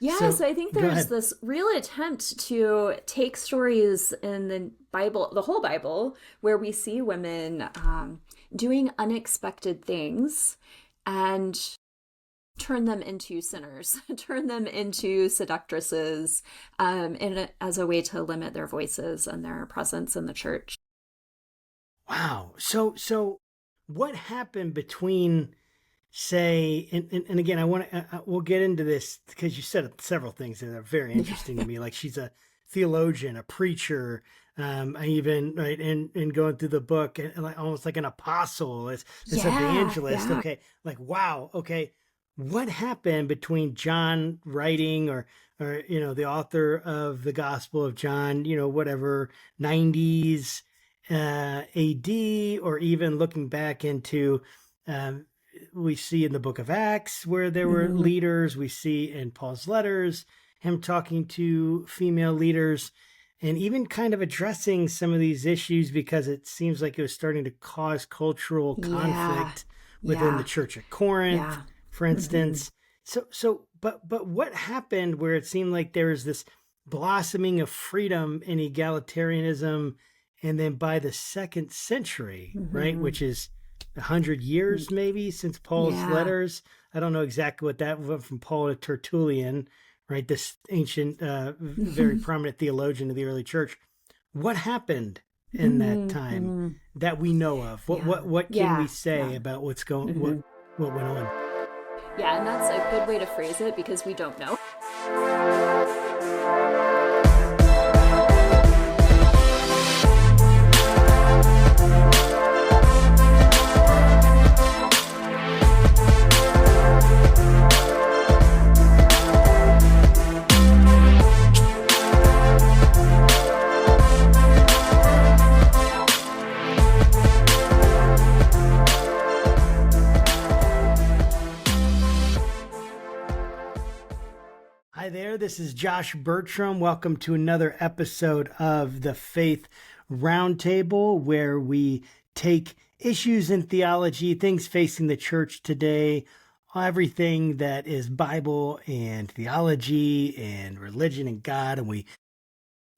Yeah, So so I think go there's ahead. this real attempt to take stories in the Bible, the whole Bible, where we see women doing unexpected things and turn them into sinners, turn them into seductresses, as a way to limit their voices and their presence in the church. Wow. So what happened between, say, and again, I want to, we'll get into this because you said several things that are very interesting to me. Like she's a theologian, a preacher, I even, right, and going through the book and like almost like an apostle, as this Yeah, evangelist. yeah. Okay. Like, wow. Okay. What happened between John writing or, the author of the Gospel of John, whatever, 90s, AD, or even looking back into, um, we see in the book of Acts where there were Mhm. leaders. We see in Paul's letters him talking to female leaders and even kind of addressing some of these issues because it seems like it was starting to cause cultural Yeah, conflict within the yeah, church at Corinth, yeah. for Hmm. instance. But what happened where it seemed like there was this blossoming of freedom and egalitarianism, and then by the second century, right, Hmm. which is 100 years maybe since Paul's Yeah. letters. I don't know exactly what that went from Paul to Tertullian, right? This ancient, very Hmm. prominent theologian of the early church. What happened in that Hmm. time Hmm. that we know of? What Yeah, what what can we yeah, say yeah. about Hmm. what went on? Yeah, and that's a good way to phrase it because we don't know. Hi there, this is Josh Bertram. Welcome to another episode of the Faith Roundtable, where we take issues in theology, things facing the church today, everything that is Bible and theology and religion and God, and we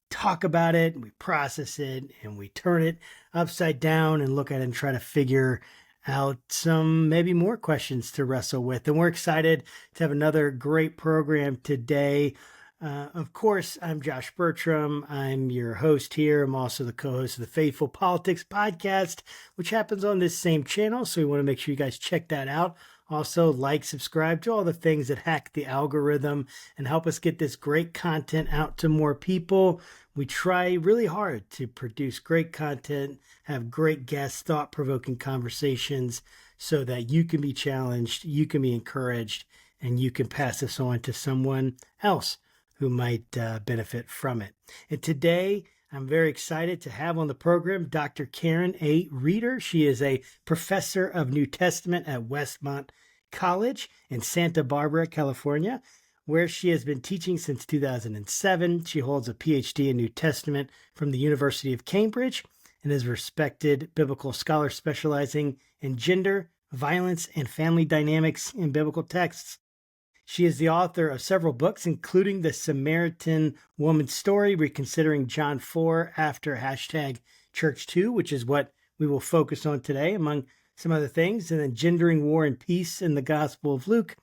talk about it and we process it and we turn it upside down and look at it and try to figure out some maybe more questions to wrestle with. And we're excited to have another great program today. Of course, I'm Josh Bertram. I'm your host here. I'm also the co host of the Faithful Politics podcast, which happens on this same channel. So we want to make sure you guys check that out. Also, like, subscribe to all the things that hack the algorithm and help us get this great content out to more people. We try really hard to produce great content, have great guests, thought provoking conversations so that you can be challenged, you can be encouraged, and you can pass this on to someone else who might benefit from it. And today, I'm very excited to have on the program Dr. Caryn A. Reeder. She is a professor of New Testament at Westmont College in Santa Barbara, California, where she has been teaching since 2007. She holds a PhD in New Testament from the University of Cambridge and is a respected biblical scholar specializing in gender, violence, and family dynamics in biblical texts. She is the author of several books, including The Samaritan Woman's Story, Reconsidering John 4 after hashtag Church 2, which is what we will focus on today, among some other things, and then Gendering War and Peace in the Gospel of Luke,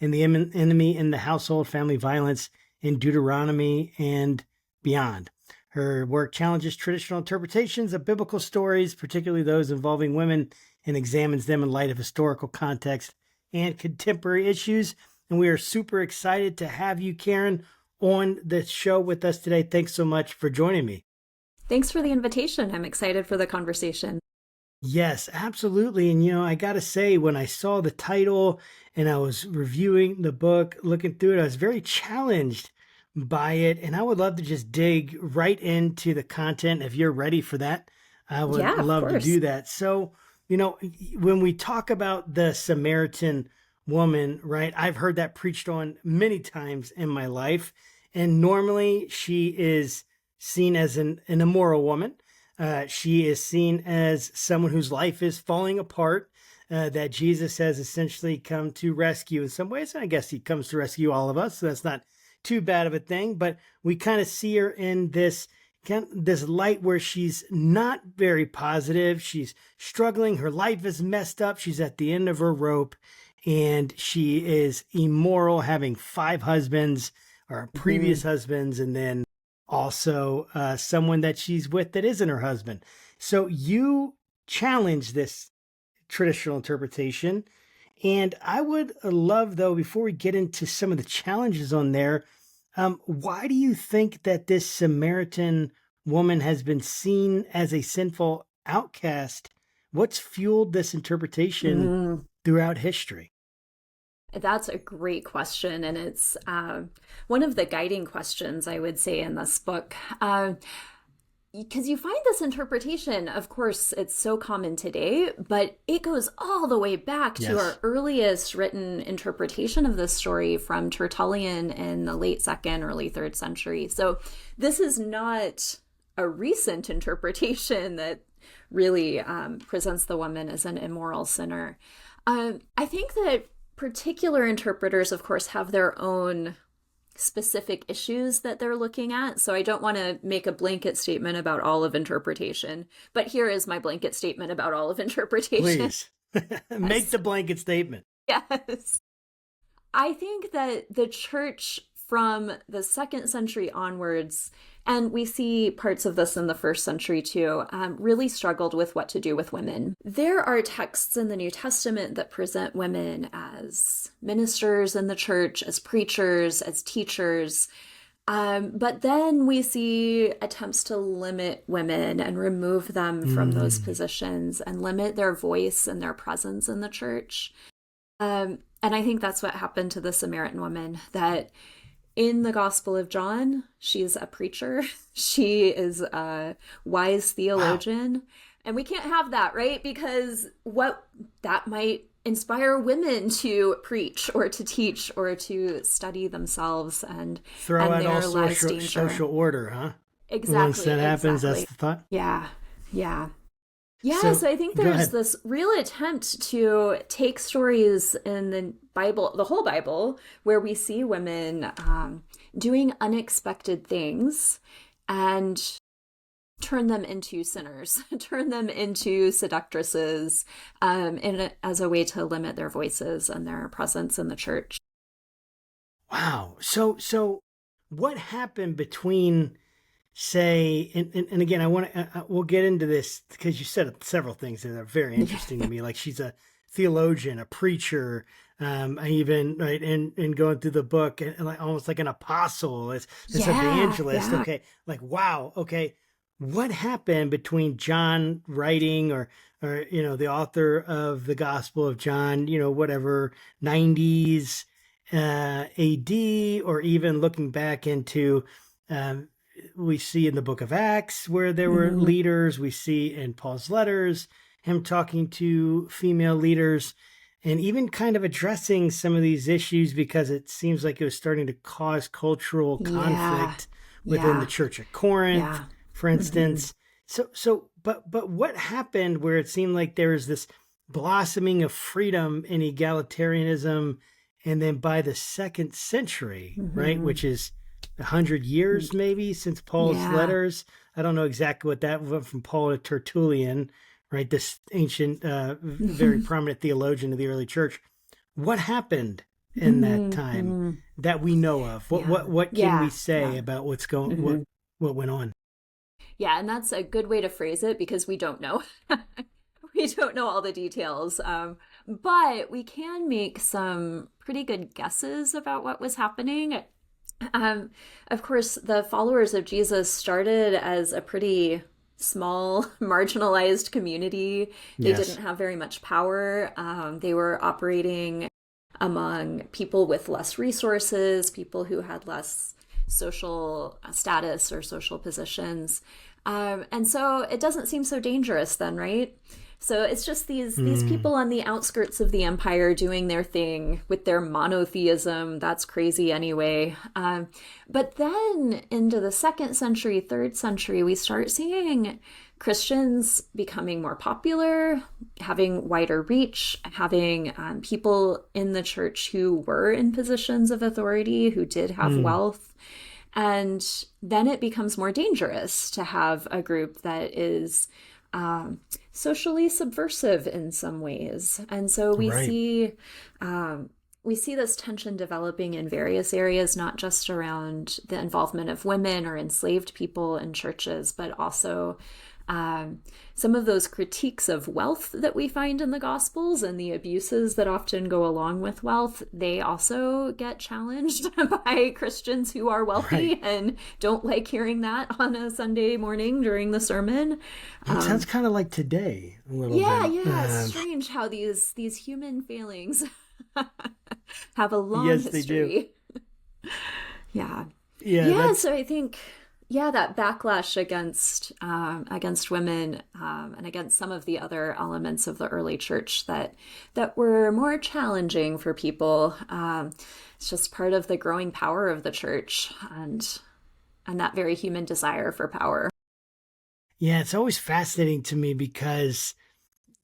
and the enemy in the household, family violence in Deuteronomy and beyond. Her work challenges traditional interpretations of biblical stories, particularly those involving women, and examines them in light of historical context and contemporary issues. And we are super excited to have you, Caryn, on the show with us today. Thanks so much for joining me. Thanks for the invitation. I'm excited for the conversation. Yes, absolutely. And, I got to say, when I saw the title and I was reviewing the book, looking through it, I was very challenged by it. And I would love to just dig right into the content. If you're ready for that, I would Yeah, of love to course. do that. So, when we talk about the Samaritan woman, right, I've heard that preached on many times in my life. And normally she is seen as an immoral woman. She is seen as someone whose life is falling apart, that Jesus has essentially come to rescue in some ways. And I guess he comes to rescue all of us. So that's not too bad of a thing, but we kind of see her in this light where she's not very positive. She's struggling. Her life is messed up. She's at the end of her rope, and she is immoral, having 5 husbands or previous husbands, and then also someone that she's with that isn't her husband. So you challenge this traditional interpretation. And I would love, though, before we get into some of the challenges on there, why do you think that this Samaritan woman has been seen as a sinful outcast? What's fueled this interpretation throughout history? That's a great question. And it's one of the guiding questions, I would say, in this book. Because you find this interpretation, of course, it's so common today, but it goes all the way back to our earliest written interpretation of this story from Tertullian in the late 2nd, early 3rd century. So this is not a recent interpretation that really presents the woman as an immoral sinner. I think that particular interpreters, of course, have their own specific issues that they're looking at. So I don't want to make a blanket statement about all of interpretation, but here is my blanket statement about all of interpretation. Please, make the blanket statement. Yes. I think that the church from the 2nd century onwards, and we see parts of this in the 1st century too, really struggled with what to do with women. There are texts in the New Testament that present women as ministers in the church, as preachers, as teachers. But then we see attempts to limit women and remove them from those positions and limit their voice and their presence in the church. And I think that's what happened to the Samaritan woman, that in the Gospel of John, she's a preacher. She is a wise theologian. Wow. And we can't have that, right? Because what that might inspire women to preach or to teach or to study themselves, and throw out there all lies danger. Social order, huh? Exactly. Once that happens, exactly. That's the thought? Yeah. So I think there's this real attempt to take stories in the Bible, the whole Bible, where we see women doing unexpected things and turn them into sinners, turn them into seductresses, as a way to limit their voices and their presence in the church. Wow. So what happened between, say, and again, we'll get into this because you said several things that are very interesting to me. Like, she's a theologian, a preacher, even right, and going through the book, and like almost like an apostle, this evangelist. Yeah. Okay, like, wow. Okay, what happened between John writing, or the author of the Gospel of John, whatever 90s AD, or even looking back into. We see in the book of Acts where there were leaders. We see in Paul's letters him talking to female leaders and even kind of addressing some of these issues, because it seems like it was starting to cause cultural conflict within the church at Corinth, for instance. But what happened where it seemed like there was this blossoming of freedom and egalitarianism, and then by the 2nd century, right, which is 100 years maybe since Paul's letters. I don't know exactly what that went from Paul to Tertullian, right? This ancient, very prominent theologian of the early church. What happened in that time that we know of? What can we say about what's going, what went on? Yeah, and that's a good way to phrase it, because we don't know. We don't know all the details, but we can make some pretty good guesses about what was happening. Of course, the followers of Jesus started as a pretty small, marginalized community. They didn't have very much power. They were operating among people with less resources, people who had less social status or social positions. And so it doesn't seem so dangerous then, right? So it's just these people on the outskirts of the empire doing their thing with their monotheism. That's crazy anyway. But then into the 2nd century, 3rd century, we start seeing Christians becoming more popular, having wider reach, having people in the church who were in positions of authority, who did have wealth. And then it becomes more dangerous to have a group that is socially subversive in some ways. And so we see this tension developing in various areas, not just around the involvement of women or enslaved people in churches, but also some of those critiques of wealth that we find in the Gospels and the abuses that often go along with wealth. They also get challenged by Christians who are wealthy and don't like hearing that on a Sunday morning during the sermon. It sounds kind of like today a little bit. Yeah. It's strange how these human failings have a long history. They do. Yeah. So I think, that backlash against women and against some of the other elements of the early church that were more challenging for people. It's just part of the growing power of the church and that very human desire for power. Yeah, it's always fascinating to me because,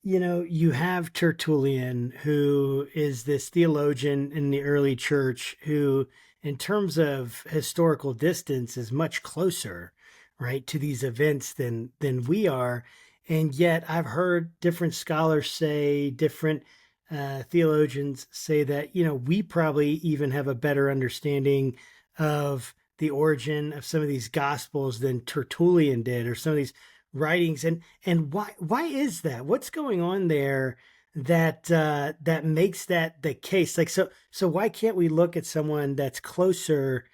you have Tertullian, who is this theologian in the early church who, in terms of historical distance, is much closer, right, to these events than we are. And yet I've heard different scholars say, different theologians say that, we probably even have a better understanding of the origin of some of these gospels than Tertullian did, or some of these writings. And why is that? What's going on there that makes that the case? Like, so why can't we look at someone that's closer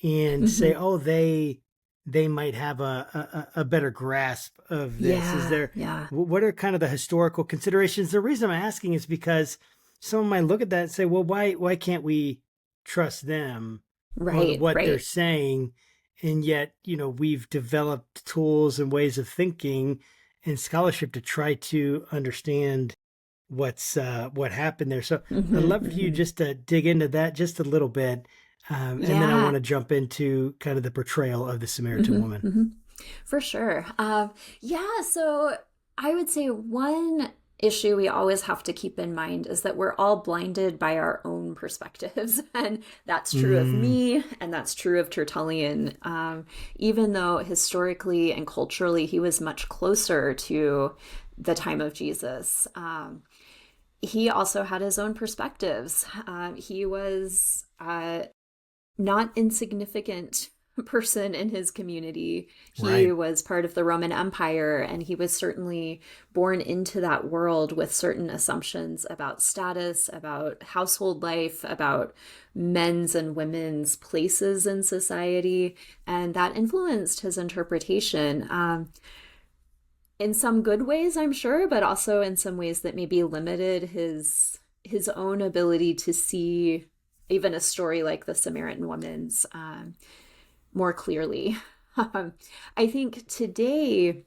and say, oh, they might have a better grasp of this? Is there, what are kind of the historical considerations? The reason I'm asking is because someone might look at that and say, well, why can't we trust them on what they're saying? And yet, we've developed tools and ways of thinking and scholarship to try to understand what happened there. So I'd love for you just to dig into that just a little bit. And then I want to jump into kind of the portrayal of the Samaritan woman. For sure. So I would say one issue we always have to keep in mind is that we're all blinded by our own perspectives. And that's true of me, and that's true of Tertullian. Even though historically and culturally he was much closer to the time of Jesus, he also had his own perspectives. He was not insignificant person in his community. He was part of the Roman Empire, and he was certainly born into that world with certain assumptions about status, about household life, about men's and women's places in society, and that influenced his interpretation. In some good ways, I'm sure, but also in some ways that maybe limited his own ability to see even a story like the Samaritan woman's more clearly. I think today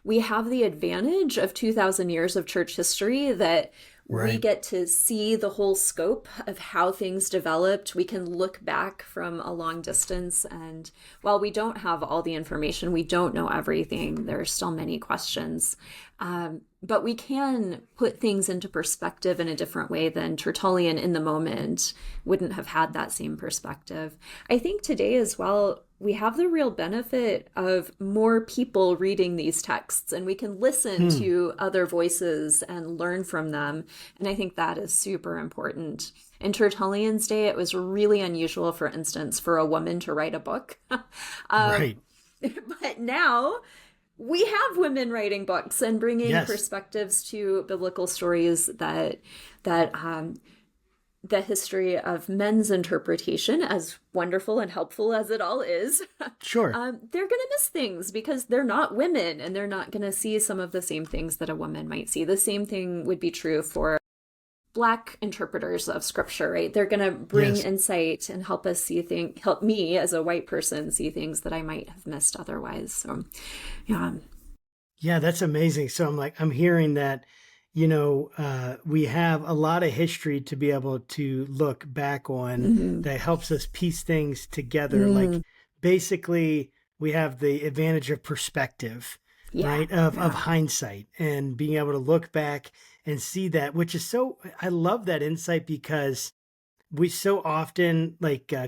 we have the advantage of 2,000 years of church history that we get to see the whole scope of how things developed. We can look back from a long distance, and while we don't have all the information, we don't know everything, there are still many questions. But we can put things into perspective in a different way than Tertullian in the moment wouldn't have had that same perspective. I think today as well, we have the real benefit of more people reading these texts, and we can listen to other voices and learn from them. And I think that is super important. In Tertullian's day, it was really unusual, for instance, for a woman to write a book. But now we have women writing books and bringing perspectives to biblical stories that the history of men's interpretation, as wonderful and helpful as it all is, they're going to miss things because they're not women, and they're not going to see some of the same things that a woman might see. The same thing would be true for Black interpreters of scripture, right? They're going to bring insight and help us see things, help me as a white person see things that I might have missed otherwise. So, yeah, that's amazing. So I'm hearing that, we have a lot of history to be able to look back on that helps us piece things together. Like basically we have the advantage of perspective, right? Of hindsight and being able to look back and see that, which is I love that insight because we so often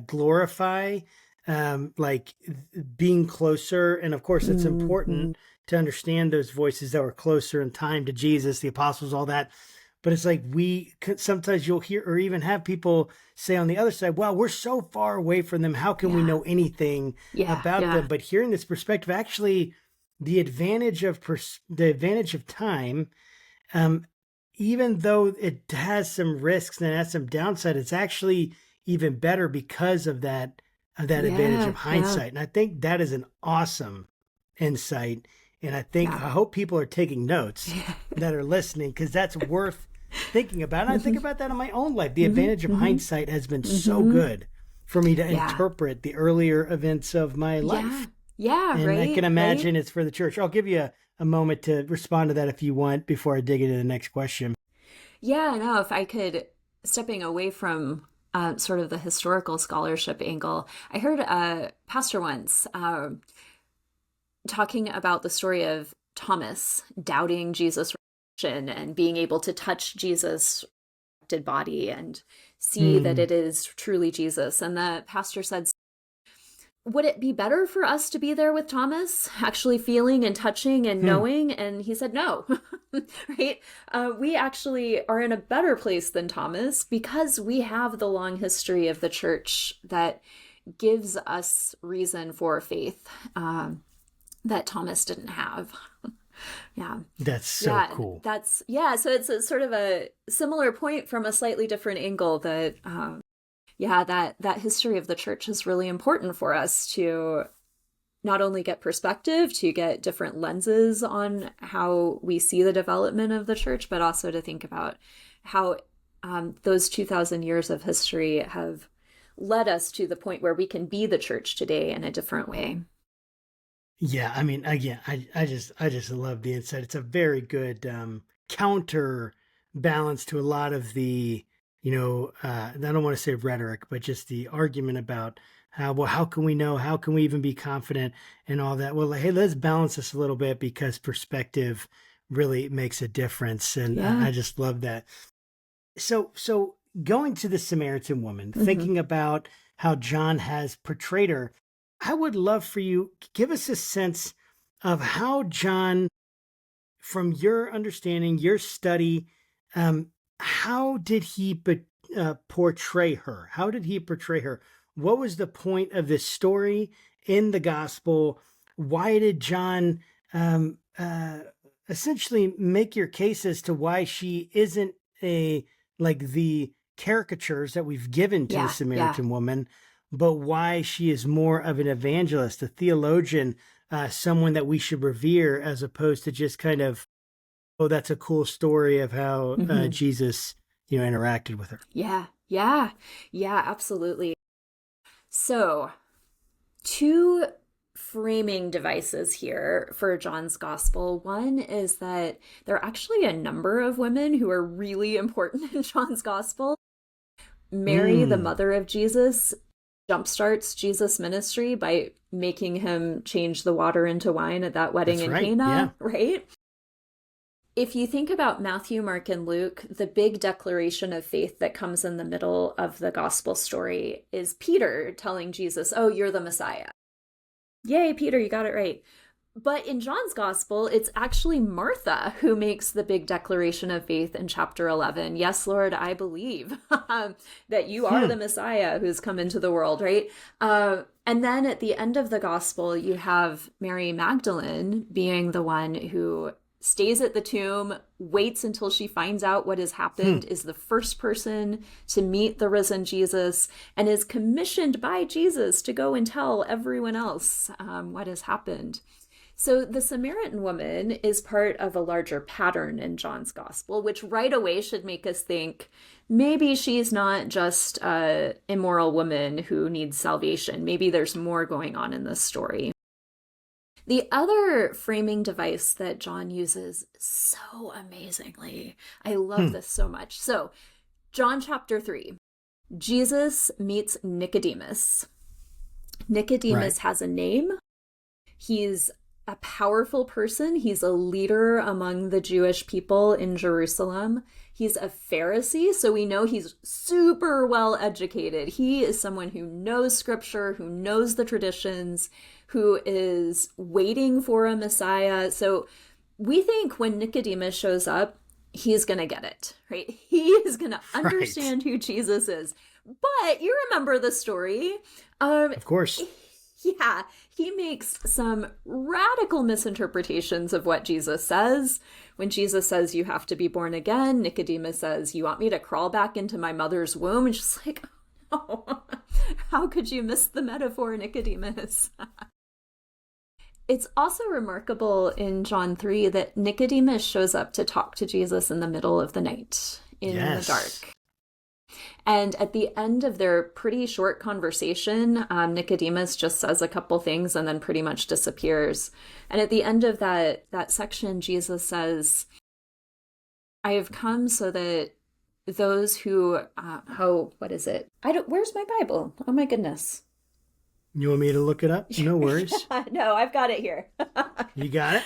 glorify like being closer. And of course, it's important to understand those voices that were closer in time to Jesus, the apostles, all that. But it's like sometimes you'll hear or even have people say on the other side, wow, we're so far away from them. How can we know anything about them? But hearing this perspective, actually, the advantage of time, even though it has some risks and it has some downside, it's actually even better because of that advantage of hindsight. And I think that is an awesome insight. And I hope people are taking notes that are listening, because that's worth thinking about. And I think about that in my own life. The advantage of hindsight has been so good for me to interpret the earlier events of my life. Yeah, and right. I can imagine it's for the church. I'll give you a moment to respond to that if you want before I dig into the next question. Yeah, no, if I could, stepping away from sort of the historical scholarship angle, I heard a pastor once talking about the story of Thomas doubting Jesus' resurrection and being able to touch Jesus' dead body and see that it is truly Jesus. And the pastor said, would it be better for us to be there with Thomas, actually feeling and touching and knowing? And he said, no, right? We actually are in a better place than Thomas because we have the long history of the church that gives us reason for faith that Thomas didn't have. Yeah. That's so cool. So it's a sort of a similar point from a slightly different angle that, that history of the church is really important for us to not only get perspective, to get different lenses on how we see the development of the church, but also to think about how those 2,000 years of history have led us to the point where we can be the church today in a different way. Yeah, I mean, again, I just love the insight. It's a very good counter balance to a lot of the, I don't want to say rhetoric, but just the argument about how can we know? How can we even be confident and all that? Well, hey, let's balance this a little bit because perspective really makes a difference. And I just love that. So going to the Samaritan woman, thinking about how John has portrayed her, I would love for you to give us a sense of how John, from your understanding, your study, how did he portray her? How did he portray her? What was the point of this story in the gospel? Why did John essentially make your case as to why she isn't the caricatures that we've given to the Samaritan woman, but why she is more of an evangelist, a theologian, someone that we should revere, as opposed to just kind of, oh, that's a cool story of how Jesus, interacted with her. Yeah, absolutely. So, two framing devices here for John's gospel. One is that there are actually a number of women who are really important in John's gospel. Mary, the mother of Jesus, jumpstarts Jesus' ministry by making him change the water into wine at that wedding in Cana, right? If you think about Matthew, Mark, and Luke, the big declaration of faith that comes in the middle of the gospel story is Peter telling Jesus, oh, you're the Messiah. Yay, Peter, you got it right. But in John's gospel, it's actually Martha who makes the big declaration of faith in chapter 11. Yes, Lord, I believe that you are the Messiah who's come into the world, right? And then at the end of the gospel, you have Mary Magdalene being the one who stays at the tomb, waits until she finds out what has happened, is the first person to meet the risen Jesus, and is commissioned by Jesus to go and tell everyone else what has happened. So the Samaritan woman is part of a larger pattern in John's gospel, which right away should make us think maybe she's not just an immoral woman who needs salvation. Maybe there's more going on in this story. The other framing device that John uses so amazingly, I love this so much. So John chapter 3, Jesus meets Nicodemus. Nicodemus has a name. He's a powerful person. He's a leader among the Jewish people in Jerusalem. He's a Pharisee, so we know he's super well educated. He is someone who knows scripture, who knows the traditions, who is waiting for a Messiah. So we think when Nicodemus shows up, he's going to get it, right? He is going to understand who Jesus is. But you remember the story. Of course. Yeah, he makes some radical misinterpretations of what Jesus says. When Jesus says, you have to be born again, Nicodemus says, you want me to crawl back into my mother's womb? And she's like, oh, how could you miss the metaphor, Nicodemus? It's also remarkable in John 3 that Nicodemus shows up to talk to Jesus in the middle of the night, in the dark. And at the end of their pretty short conversation, Nicodemus just says a couple things and then pretty much disappears. And at the end of that section, Jesus says, I have come so that those who, what is it? Where's my Bible? Oh my goodness. You want me to look it up? No worries. No, I've got it here. You got it?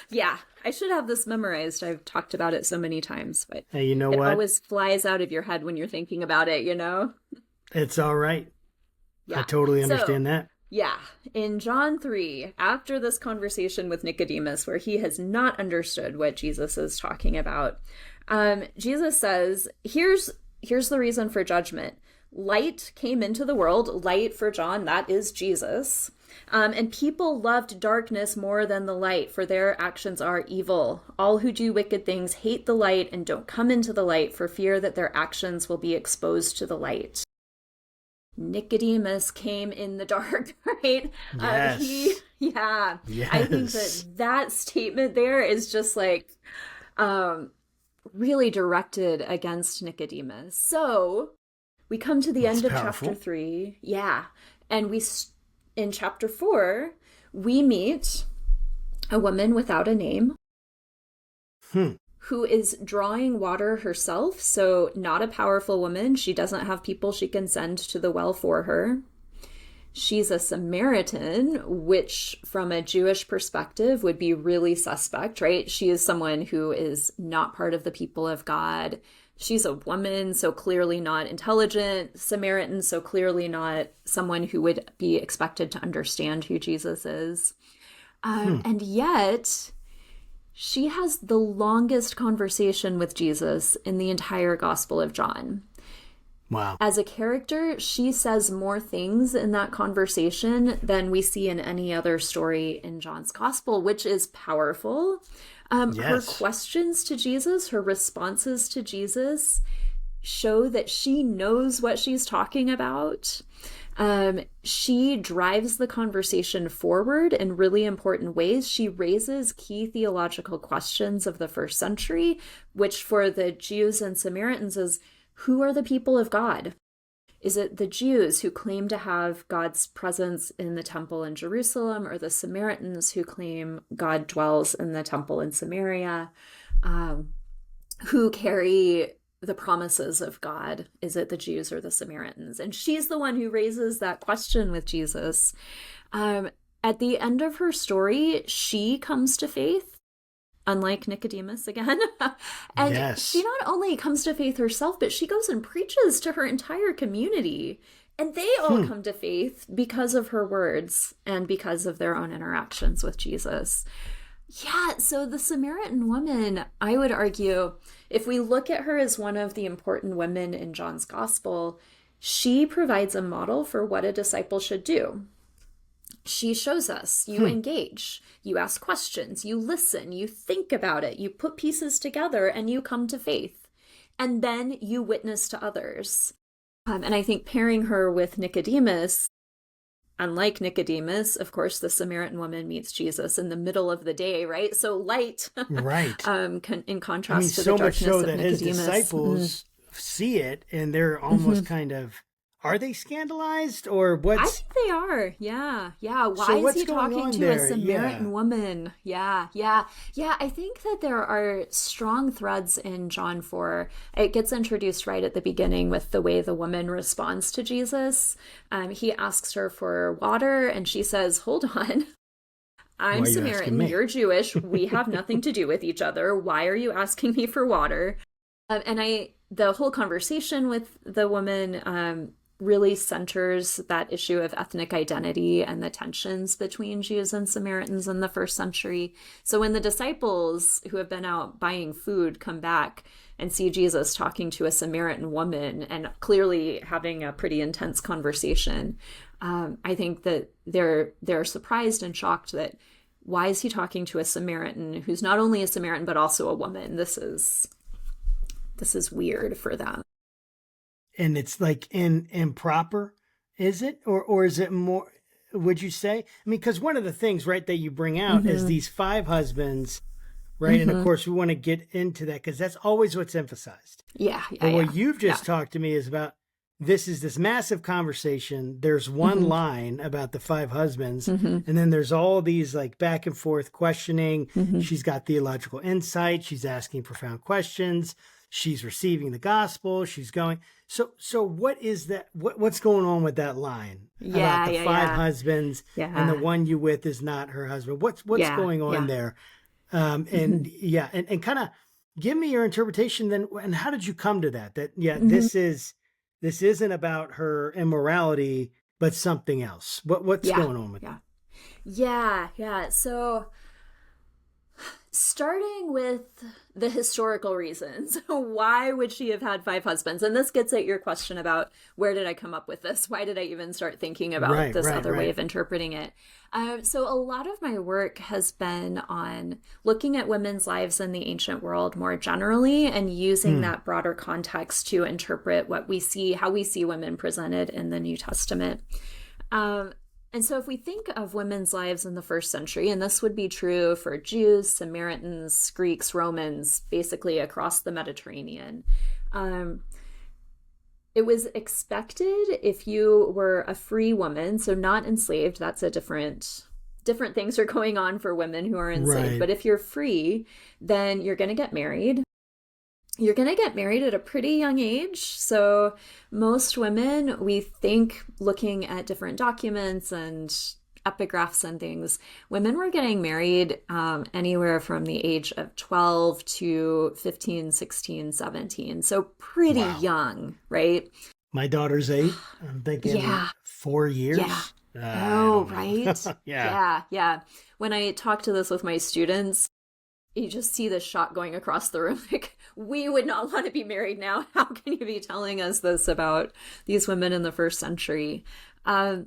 Yeah, I should have this memorized. I've talked about it so many times, but hey, you know it what? always flies out of your head when you're thinking about it, you know? It's all right. Yeah. I totally understand that. Yeah. In John 3, after this conversation with Nicodemus, where he has not understood what Jesus is talking about, Jesus says, here's the reason for judgment. Light came into the world. Light for John, that is Jesus. And people loved darkness more than the light, for their actions are evil. All who do wicked things hate the light and don't come into the light for fear that their actions will be exposed to the light. Nicodemus came in the dark, right? Yes. Yes. I think that statement there is just like really directed against Nicodemus. So we come to the end of chapter 3. Yeah. And in chapter 4, we meet a woman without a name who is drawing water herself. So not a powerful woman. She doesn't have people she can send to the well for her. She's a Samaritan, which from a Jewish perspective would be really suspect, right? She is someone who is not part of the people of God. She's a woman, so clearly not intelligent. Samaritan, so clearly not someone who would be expected to understand who Jesus is. And yet, she has the longest conversation with Jesus in the entire Gospel of John. Wow. As a character, she says more things in that conversation than we see in any other story in John's Gospel, which is powerful. Her questions to Jesus, her responses to Jesus show that she knows what she's talking about. She drives the conversation forward in really important ways. She raises key theological questions of the first century, which for the Jews and Samaritans is, who are the people of God? Is it the Jews who claim to have God's presence in the temple in Jerusalem, or the Samaritans who claim God dwells in the temple in Samaria, who carry the promises of God? Is it the Jews or the Samaritans? And she's the one who raises that question with Jesus. At the end of her story, she comes to faith, unlike Nicodemus again. And she not only comes to faith herself, but she goes and preaches to her entire community. And they all come to faith because of her words and because of their own interactions with Jesus. Yeah, so the Samaritan woman, I would argue, if we look at her as one of the important women in John's Gospel, she provides a model for what a disciple should do. She shows us, you engage, you ask questions, you listen, you think about it, you put pieces together, and you come to faith. And then you witness to others. And I think pairing her with Nicodemus, unlike Nicodemus, of course, the Samaritan woman meets Jesus in the middle of the day, right? So light, right? In contrast to so the darkness much so of that Nicodemus. His disciples see it, and they're almost kind of, are they scandalized, or what's? I think they are. Yeah. Why is he talking to a Samaritan woman? Yeah. I think that there are strong threads in John 4. It gets introduced right at the beginning with the way the woman responds to Jesus. He asks her for water, and she says, "Hold on. I'm Samaritan, you're Jewish, we have nothing to do with each other. Why are you asking me for water? The whole conversation with the woman really centers that issue of ethnic identity and the tensions between Jews and Samaritans in the first century. So when the disciples who have been out buying food come back and see Jesus talking to a Samaritan woman and clearly having a pretty intense conversation, I think that they're surprised and shocked that why is he talking to a Samaritan who's not only a Samaritan but also a woman? This is weird for them. And it's like improper, is it? Or is it more, would you say? I mean, because one of the things, right, that you bring out is these 5 husbands, right? And of course, we want to get into that because that's always what's emphasized. But what you've just talked to me is about this massive conversation. There's one line about the 5 husbands, and then there's all these like back and forth questioning. She's got theological insight. She's asking profound questions. She's receiving the gospel. She's going. So what is that? What's going on with that line about the 5 husbands and the one you with is not her husband? What's going on there? And kind of give me your interpretation then. And how did you come to that? This isn't about her immorality, but something else. What's going on with that? Yeah. So starting with the historical reasons, why would she have had 5 husbands? And this gets at your question about where did I come up with this? Why did I even start thinking about this other way of interpreting it? So a lot of my work has been on looking at women's lives in the ancient world more generally and using that broader context to interpret what we see, how we see women presented in the New Testament. And so if we think of women's lives in the first century, and this would be true for Jews, Samaritans, Greeks, Romans, basically across the Mediterranean, it was expected if you were a free woman, so not enslaved, that's a different things are going on for women who are enslaved. Right. But if you're free, then you're going to get married. You're going to get married at a pretty young age. So most women, we think, looking at different documents and epigraphs and things, women were getting married anywhere from the age of 12 to 15, 16, 17. So pretty young, right? My daughter's 8. I'm thinking 4 years. Yeah. Right? Yeah. When I talk to this with my students, you just see this shot going across the room. Like, we would not want to be married now. How can you be telling us this about these women in the first century? The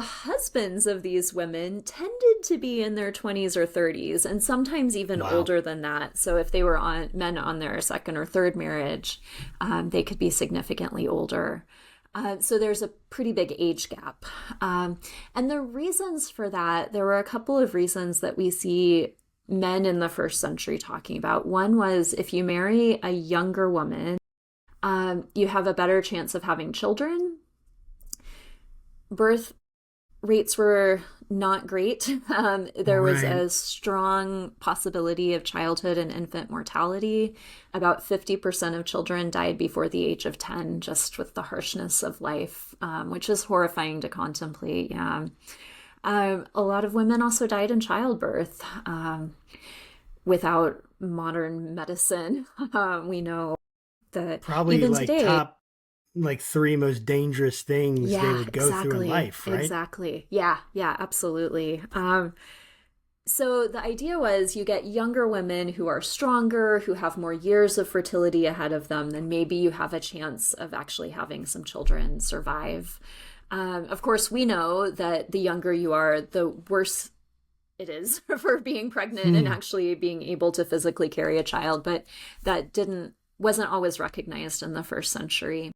husbands of these women tended to be in their 20s or 30s, and sometimes even older than that. So if they were men on their second or third marriage, they could be significantly older. So there's a pretty big age gap. And the reasons for that, there were a couple of reasons that we see men in the first century talking about. One was if you marry a younger woman, you have a better chance of having children. Birth rates were not great. There was a strong possibility of childhood and infant mortality. About 50% of children died before the age of 10, just with the harshness of life, which is horrifying to contemplate. A lot of women also died in childbirth without modern medicine. We know that probably even like today, top 3 most dangerous things they would go through in life, right? Exactly. Yeah, absolutely. So the idea was you get younger women who are stronger, who have more years of fertility ahead of them, then maybe you have a chance of actually having some children survive. Of course, we know that the younger you are, the worse it is for being pregnant and actually being able to physically carry a child, but that wasn't always recognized in the first century.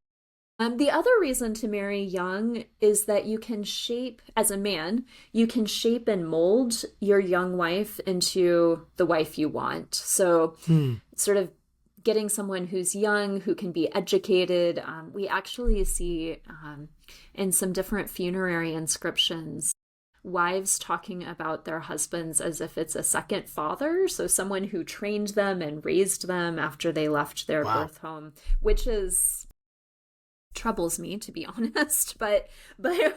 The other reason to marry young is that you can shape, as a man, you can shape and mold your young wife into the wife you want. So sort of getting someone who's young, who can be educated. We actually see in some different funerary inscriptions, wives talking about their husbands as if it's a second father. So someone who trained them and raised them after they left their birth home, which is troubles me, to be honest, but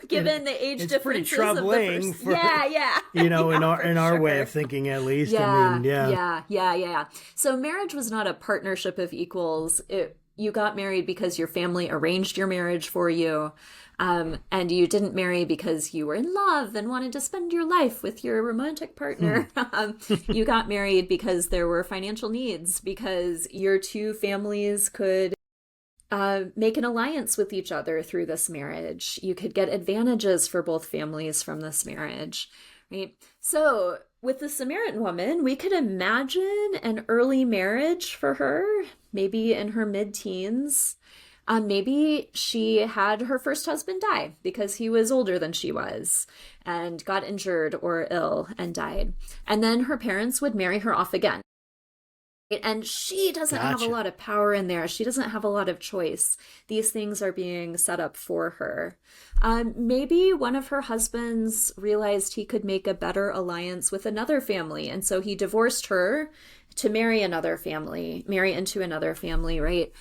given the age it's differences pretty troubling of the first, yeah, you know, yeah, in our sure. way of thinking, at least. Yeah, I mean, yeah. So marriage was not a partnership of equals. You got married because your family arranged your marriage for you. And you didn't marry because you were in love and wanted to spend your life with your romantic partner. You got married because there were financial needs, because your two families could make an alliance with each other through this marriage. You could get advantages for both families from this marriage, right? So with the Samaritan woman, we could imagine an early marriage for her, maybe in her mid-teens. Maybe she had her first husband die because he was older than she was and got injured or ill and died. And then her parents would marry her off again. And she doesn't have a lot of power in there. She doesn't have a lot of choice. These things are being set up for her. Maybe one of her husbands realized he could make a better alliance with another family. And so he divorced her to marry into another family, right?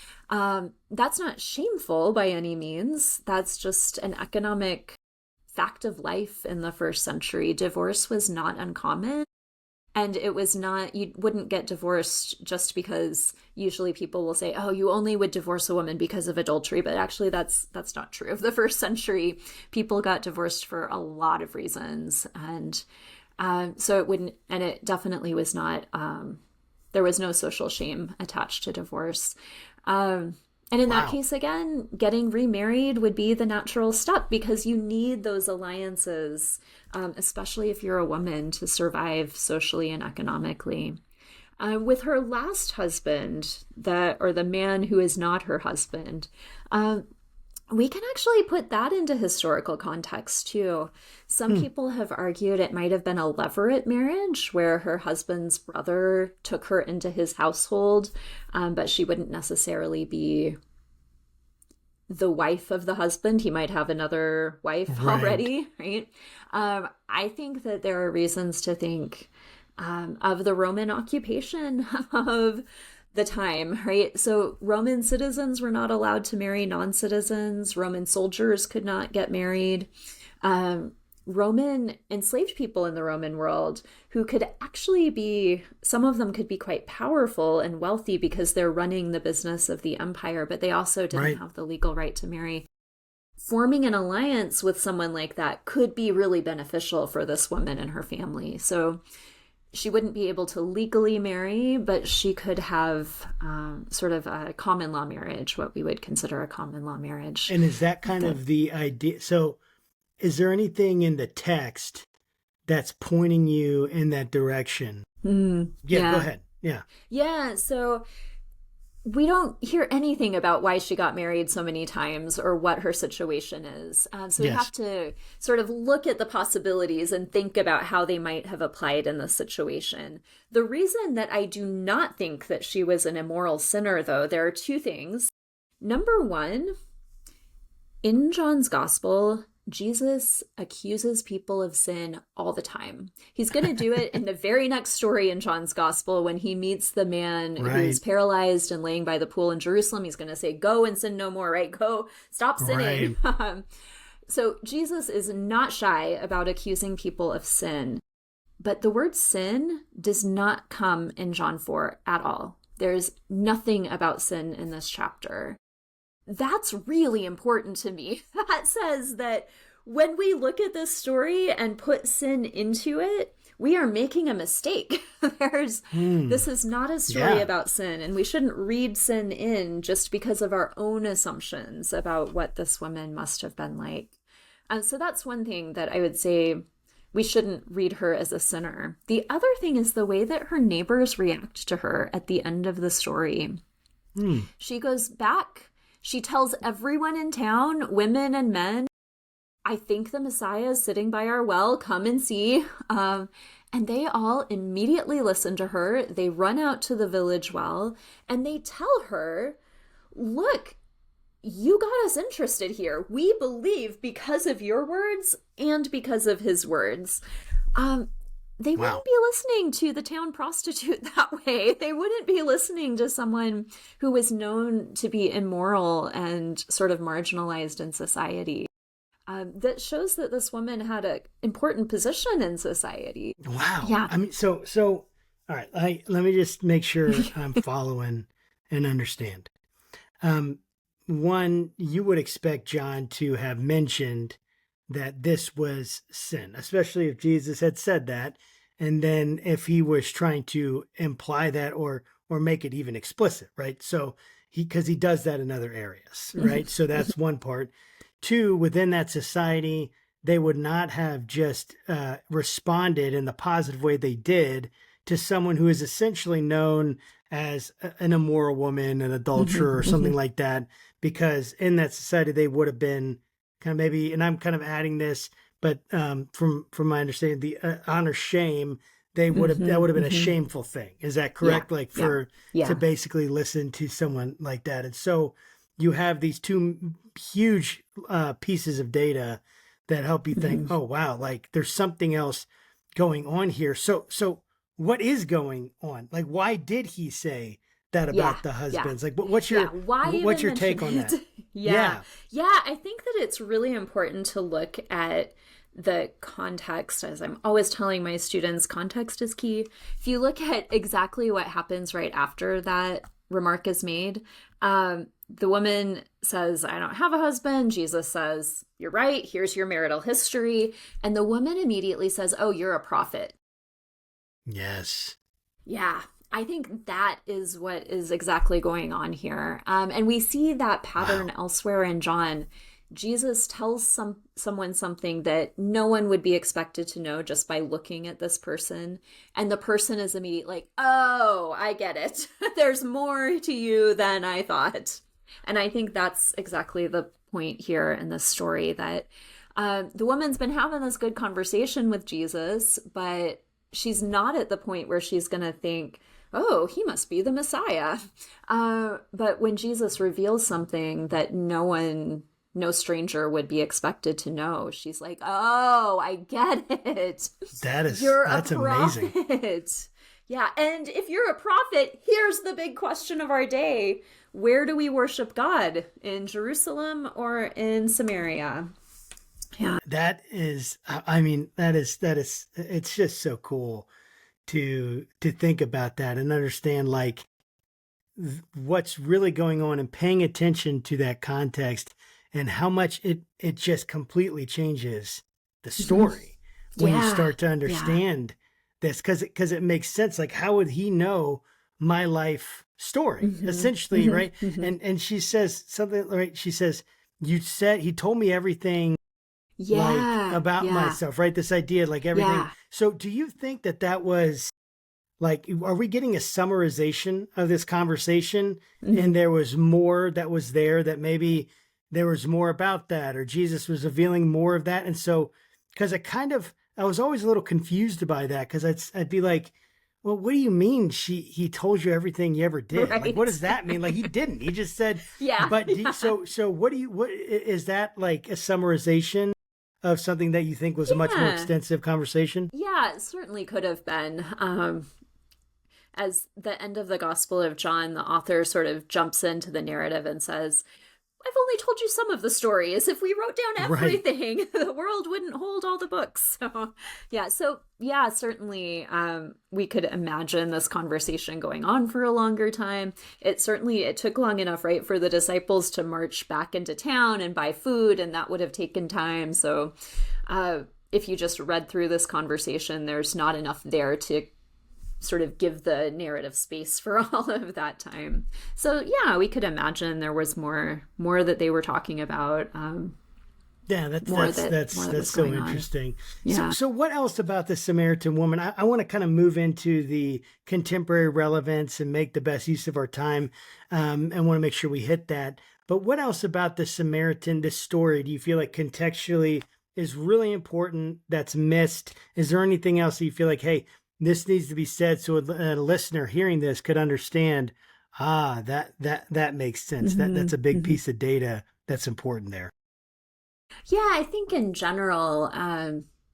That's not shameful by any means. That's just an economic fact of life in the first century. Divorce was not uncommon. And it was not, you wouldn't get divorced just because usually people will say, oh, you only would divorce a woman because of adultery. But actually, that's not true. Of the first century, people got divorced for a lot of reasons. And so it wouldn't, and it definitely was not, there was no social shame attached to divorce. And in that case, again, getting remarried would be the natural step because you need those alliances, especially if you're a woman, to survive socially and economically. With her last husband, or the man who is not her husband, we can actually put that into historical context too. Some people have argued it might have been a levirate marriage where her husband's brother took her into his household, but she wouldn't necessarily be the wife of the husband. He might have another wife already, right? I think that there are reasons to think of the Roman occupation of the time, right? So Roman citizens were not allowed to marry non-citizens. Roman soldiers could not get married. Roman enslaved people in the Roman world who could actually be, some of them could be quite powerful and wealthy because they're running the business of the empire, but they also didn't have the legal right to marry. Forming an alliance with someone like that could be really beneficial for this woman and her family. So she wouldn't be able to legally marry, but she could have sort of a common law marriage, what we would consider a common law marriage. And is that kind of the idea? So is there anything in the text that's pointing you in that direction? Yeah, go ahead. Yeah, so we don't hear anything about why she got married so many times or what her situation is. So we have to sort of look at the possibilities and think about how they might have applied in this situation. The reason that I do not think that she was an immoral sinner, though, there are two things. Number one, in John's gospel, Jesus accuses people of sin all the time. He's going to do it in the very next story in John's gospel when he meets the man who's paralyzed and laying by the pool in Jerusalem. He's going to say, go and sin no more, right? Go, stop sinning. So Jesus is not shy about accusing people of sin. But the word sin does not come in John 4 at all. There's nothing about sin in this chapter. That's really important to me. That says that when we look at this story and put sin into it, we are making a mistake. This is not a story about sin, and we shouldn't read sin in just because of our own assumptions about what this woman must have been like. So that's one thing that I would say we shouldn't read her as a sinner. The other thing is the way that her neighbors react to her at the end of the story. She goes back. She tells everyone in town, women and men, I think the Messiah is sitting by our well, come and see. And they all immediately listen to her. They run out to the village well and they tell her, look, you got us interested here. We believe because of your words and because of his words. they Wow. wouldn't be listening to the town prostitute that way. They wouldn't be listening to someone who was known to be immoral and sort of marginalized in society. That shows that this woman had an important position in society. Wow. Yeah. I mean, so all right, let me just make sure I'm following and understand. One, you would expect John to have mentioned that this was sin, especially if Jesus had said that. And then if he was trying to imply that or make it even explicit, right? So because he does that in other areas, right? So that's one part. Two, within that society, they would not have just responded in the positive way they did to someone who is essentially known as an immoral woman, an adulterer, or something like that, because in that society they would have been kind of maybe, and I'm kind of adding this, but from my understanding, the honor shame, they would have that would have been a shameful thing. Is that correct? Yeah, Like for to basically listen to someone like that, and so you have these two huge pieces of data that help you think, oh wow, like there's something else going on here. So what is going on? Like, why did he say that about the husbands? Like, what's your take on that? Yeah, I think that it's really important to look at the context. As I'm always telling my students, context is key. If you look at exactly what happens right after that remark is made, the woman says, I don't have a husband. Jesus says, you're right. Here's your marital history. And the woman immediately says, oh, you're a prophet. Yes. Yeah. I think that is what is exactly going on here. And we see that pattern elsewhere in John. Jesus tells someone something that no one would be expected to know just by looking at this person. And the person is immediately like, oh, I get it. There's more to you than I thought. And I think that's exactly the point here in this story, that the woman's been having this good conversation with Jesus, but she's not at the point where she's going to think, oh, he must be the Messiah. But when Jesus reveals something that no stranger would be expected to know, she's like, oh, I get it. That's amazing. Yeah. And if you're a prophet, here's the big question of our day. Where do we worship God? In Jerusalem or in Samaria? Yeah. That is, I mean, that is, it's just so cool to think about that and understand like what's really going on and paying attention to that context and how much it just completely changes the story when you start to understand this, because it makes sense. Like, how would he know my life story, essentially, right? And she says something, right? She says, he told me everything about myself, right? This idea, like everything. Yeah. So do you think that was like, are we getting a summarization of this conversation and there was more that was there, that maybe there was more about that, or Jesus was revealing more of that? And so, because I was always a little confused by that, because I'd be like, well, what do you mean he told you everything you ever did? Right. Like, what does that mean? Like, he didn't. He just said, But so what is that, like a summarization of something that you think was a much more extensive conversation? Yeah, it certainly could have been. As the end of the Gospel of John, the author sort of jumps into the narrative and says, I've only told you some of the stories. If we wrote down everything, the world wouldn't hold all the books. So certainly we could imagine this conversation going on for a longer time. It took long enough, right, for the disciples to march back into town and buy food, and that would have taken time. So if you just read through this conversation, there's not enough there to sort of give the narrative space for all of that time. So yeah, we could imagine there was more that they were talking about. That's so interesting. Yeah. So what else about the Samaritan woman? I want to kind of move into the contemporary relevance and make the best use of our time, and want to make sure we hit that. But what else about the Samaritan, this story, do you feel like contextually is really important that's missed? Is there anything else that you feel like, hey, this needs to be said so a listener hearing this could understand, that makes sense. That's a big piece of data that's important there. Yeah, I think in general,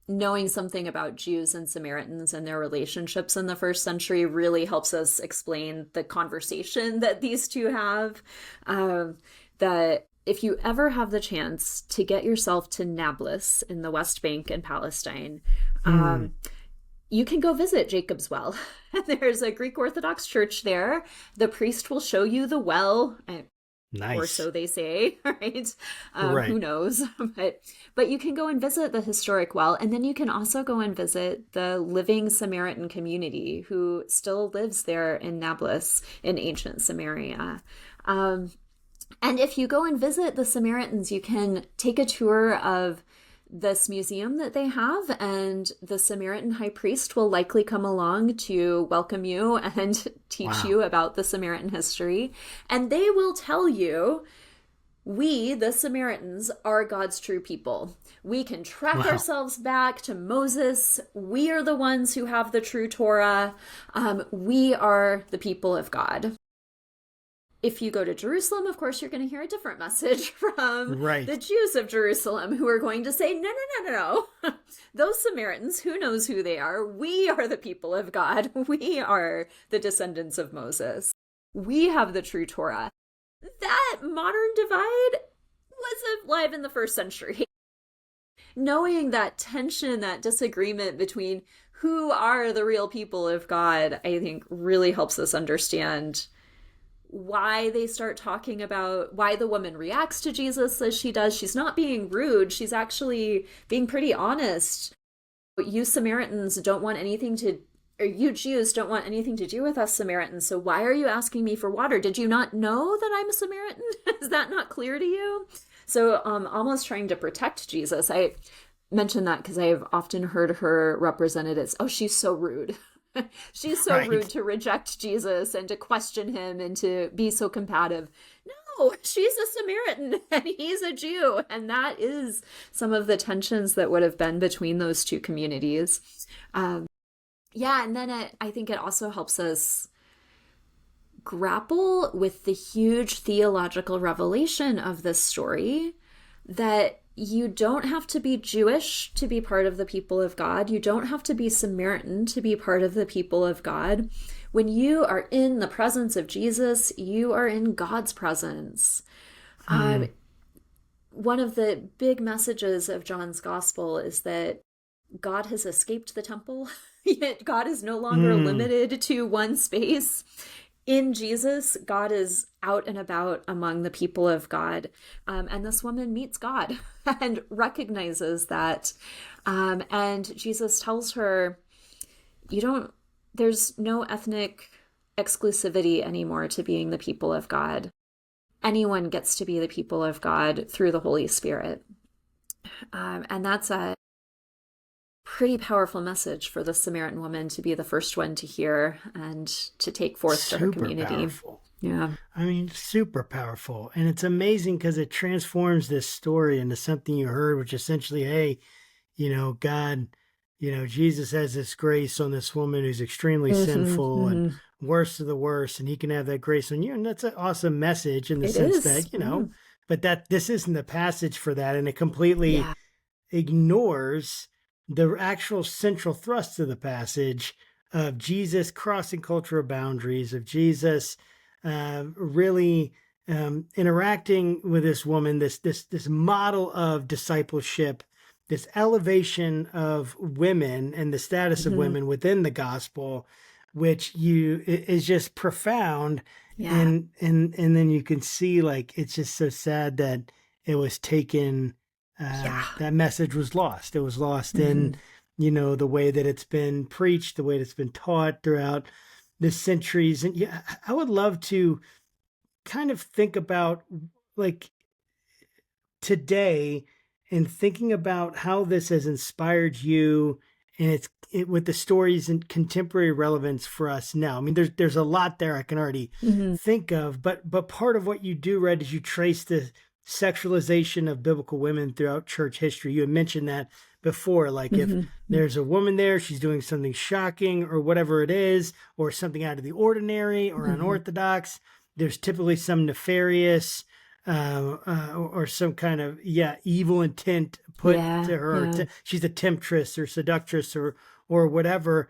knowing something about Jews and Samaritans and their relationships in the first century really helps us explain the conversation that these two have. That if you ever have the chance to get yourself to Nablus in the West Bank in Palestine, you can go visit Jacob's Well. There's a Greek Orthodox church there. The priest will show you the well. Nice. Or so they say, right? Right. Who knows? But you can go and visit the historic well, and then you can also go and visit the living Samaritan community who still lives there in Nablus in ancient Samaria. And if you go and visit the Samaritans, you can take a tour of this museum that they have, and the Samaritan high priest will likely come along to welcome you and teach you about the Samaritan history. And they will tell you, we, the Samaritans, are God's true people. We can track ourselves back to Moses. We are the ones who have the true Torah. We are the people of God. If you go to Jerusalem, of course, you're going to hear a different message from the Jews of Jerusalem, who are going to say, no. Those Samaritans, who knows who they are? We are the people of God. We are the descendants of Moses. We have the true Torah. That modern divide was alive in the first century. Knowing that tension, that disagreement between who are the real people of God, I think really helps us understand why they start talking about why the woman reacts to Jesus as she does. She's not being rude. She's actually being pretty honest. You Samaritans don't want anything to, or you Jews don't want anything to do with us Samaritans. So why are you asking me for water? Did you not know that I'm a Samaritan? Is that not clear to you? So almost trying to protect Jesus. I mention that because I've often heard her represented as, oh, she's so rude. She's so rude to reject Jesus and to question him and to be so combative. No, she's a Samaritan and he's a Jew. And that is some of the tensions that would have been between those two communities. And then I think it also helps us grapple with the huge theological revelation of this story, that you don't have to be Jewish to be part of the people of God. You don't have to be Samaritan to be part of the people of God. When you are in the presence of Jesus, you are in God's presence. One of the big messages of John's gospel is that God has escaped the temple, yet God is no longer limited to one space. In Jesus, God is out and about among the people of God. And this woman meets God and recognizes that. And Jesus tells her, there's no ethnic exclusivity anymore to being the people of God. Anyone gets to be the people of God through the Holy Spirit. And that's a pretty powerful message for the Samaritan woman to be the first one to hear and to take forth to her community. Powerful. Yeah. I mean, super powerful. And it's amazing because it transforms this story into something you heard, which essentially, hey, God, Jesus has this grace on this woman who's extremely sinful and worst of the worst, and he can have that grace on you. And that's an awesome message in the sense that, but that this isn't the passage for that. And it completely ignores the actual central thrust of the passage of Jesus crossing cultural boundaries, of Jesus really interacting with this woman, this model of discipleship, this elevation of women and the status of women within the gospel, which is just profound. Yeah. And then you can see, like, it's just so sad that it was taken. That message was lost. It was lost in, the way that it's been preached, the way that it's been taught throughout the centuries. And I would love to kind of think about, like, today and thinking about how this has inspired you and with the stories and contemporary relevance for us now. I mean, there's a lot there I can already think of, but part of what you do, Red, is you trace the sexualization of biblical women throughout church history. You had mentioned that before, like if there's a woman there, she's doing something shocking or whatever it is, or something out of the ordinary or unorthodox, there's typically some nefarious or some kind of evil intent put to her. She's a temptress or seductress or whatever.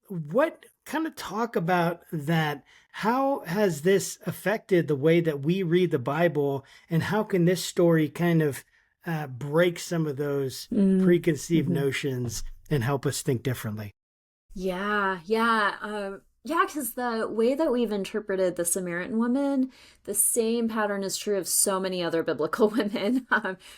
What kind of talk about that? How has this affected the way that we read the Bible, and how can this story kind of break some of those preconceived notions and help us think differently? Because the way that we've interpreted the Samaritan woman, the same pattern is true of so many other biblical women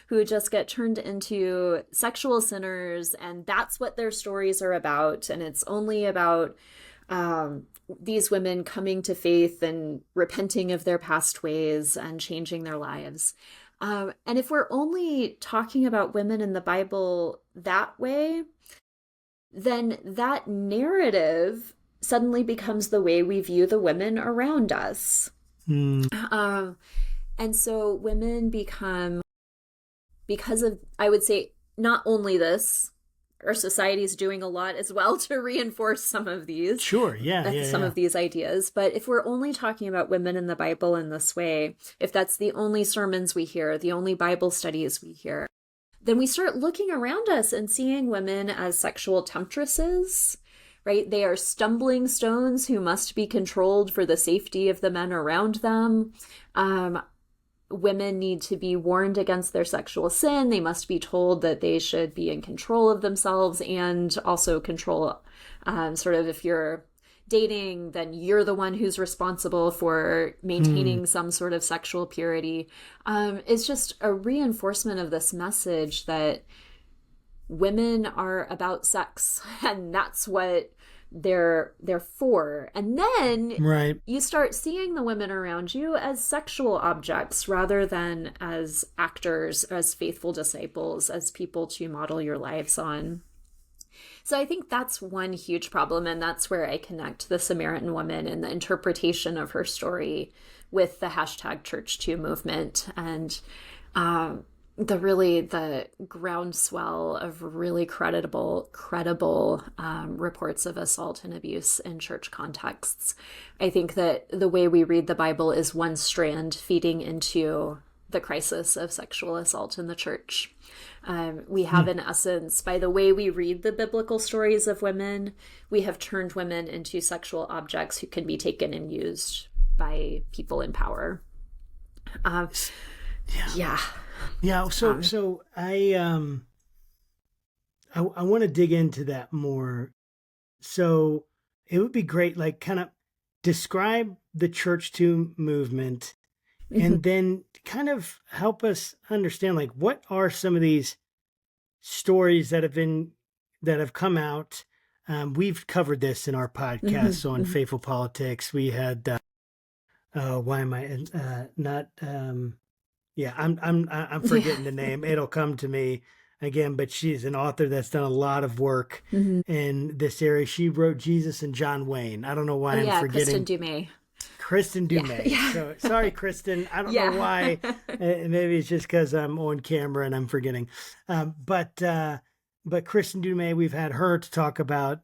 who just get turned into sexual sinners, and that's what their stories are about. And it's only about these women coming to faith and repenting of their past ways and changing their lives. And if we're only talking about women in the Bible that way, then that narrative suddenly becomes the way we view the women around us. And so women become, because of, I would say, not only this, our society is doing a lot as well to reinforce some of these. Some of these ideas. But if we're only talking about women in the Bible in this way, if that's the only sermons we hear, the only Bible studies we hear, then we start looking around us and seeing women as sexual temptresses, right? They are stumbling stones who must be controlled for the safety of the men around them. Women need to be warned against their sexual sin. They must be told that they should be in control of themselves and also control, sort of, if you're dating, then you're the one who's responsible for maintaining some sort of sexual purity. It's just a reinforcement of this message that women are about sex, and that's what they're for. And then you start seeing the women around you as sexual objects rather than as actors, as faithful disciples, as people to model your lives on. So I think that's one huge problem, and that's where I connect the Samaritan woman and the interpretation of her story with the #Church2 movement, and the groundswell of really credible reports of assault and abuse in church contexts. I think that the way we read the Bible is one strand feeding into the crisis of sexual assault in the church. We have, in essence, by the way we read the biblical stories of women, we have turned women into sexual objects who can be taken and used by people in power. So I want to dig into that more. So it would be great, like, kind of describe the Church2 movement, and then kind of help us understand, like, what are some of these stories that have come out. We've covered this in our podcasts on faithful politics. We had why am I not I'm forgetting the name. It'll come to me again, but she's an author that's done a lot of work in this area. She wrote Jesus and John Wayne. I don't know why I'm forgetting. Kristen Dumais. Yeah. So sorry, Kristen. I don't know why. Maybe it's just because I'm on camera and I'm forgetting. But Kristen Dumais, we've had her to talk about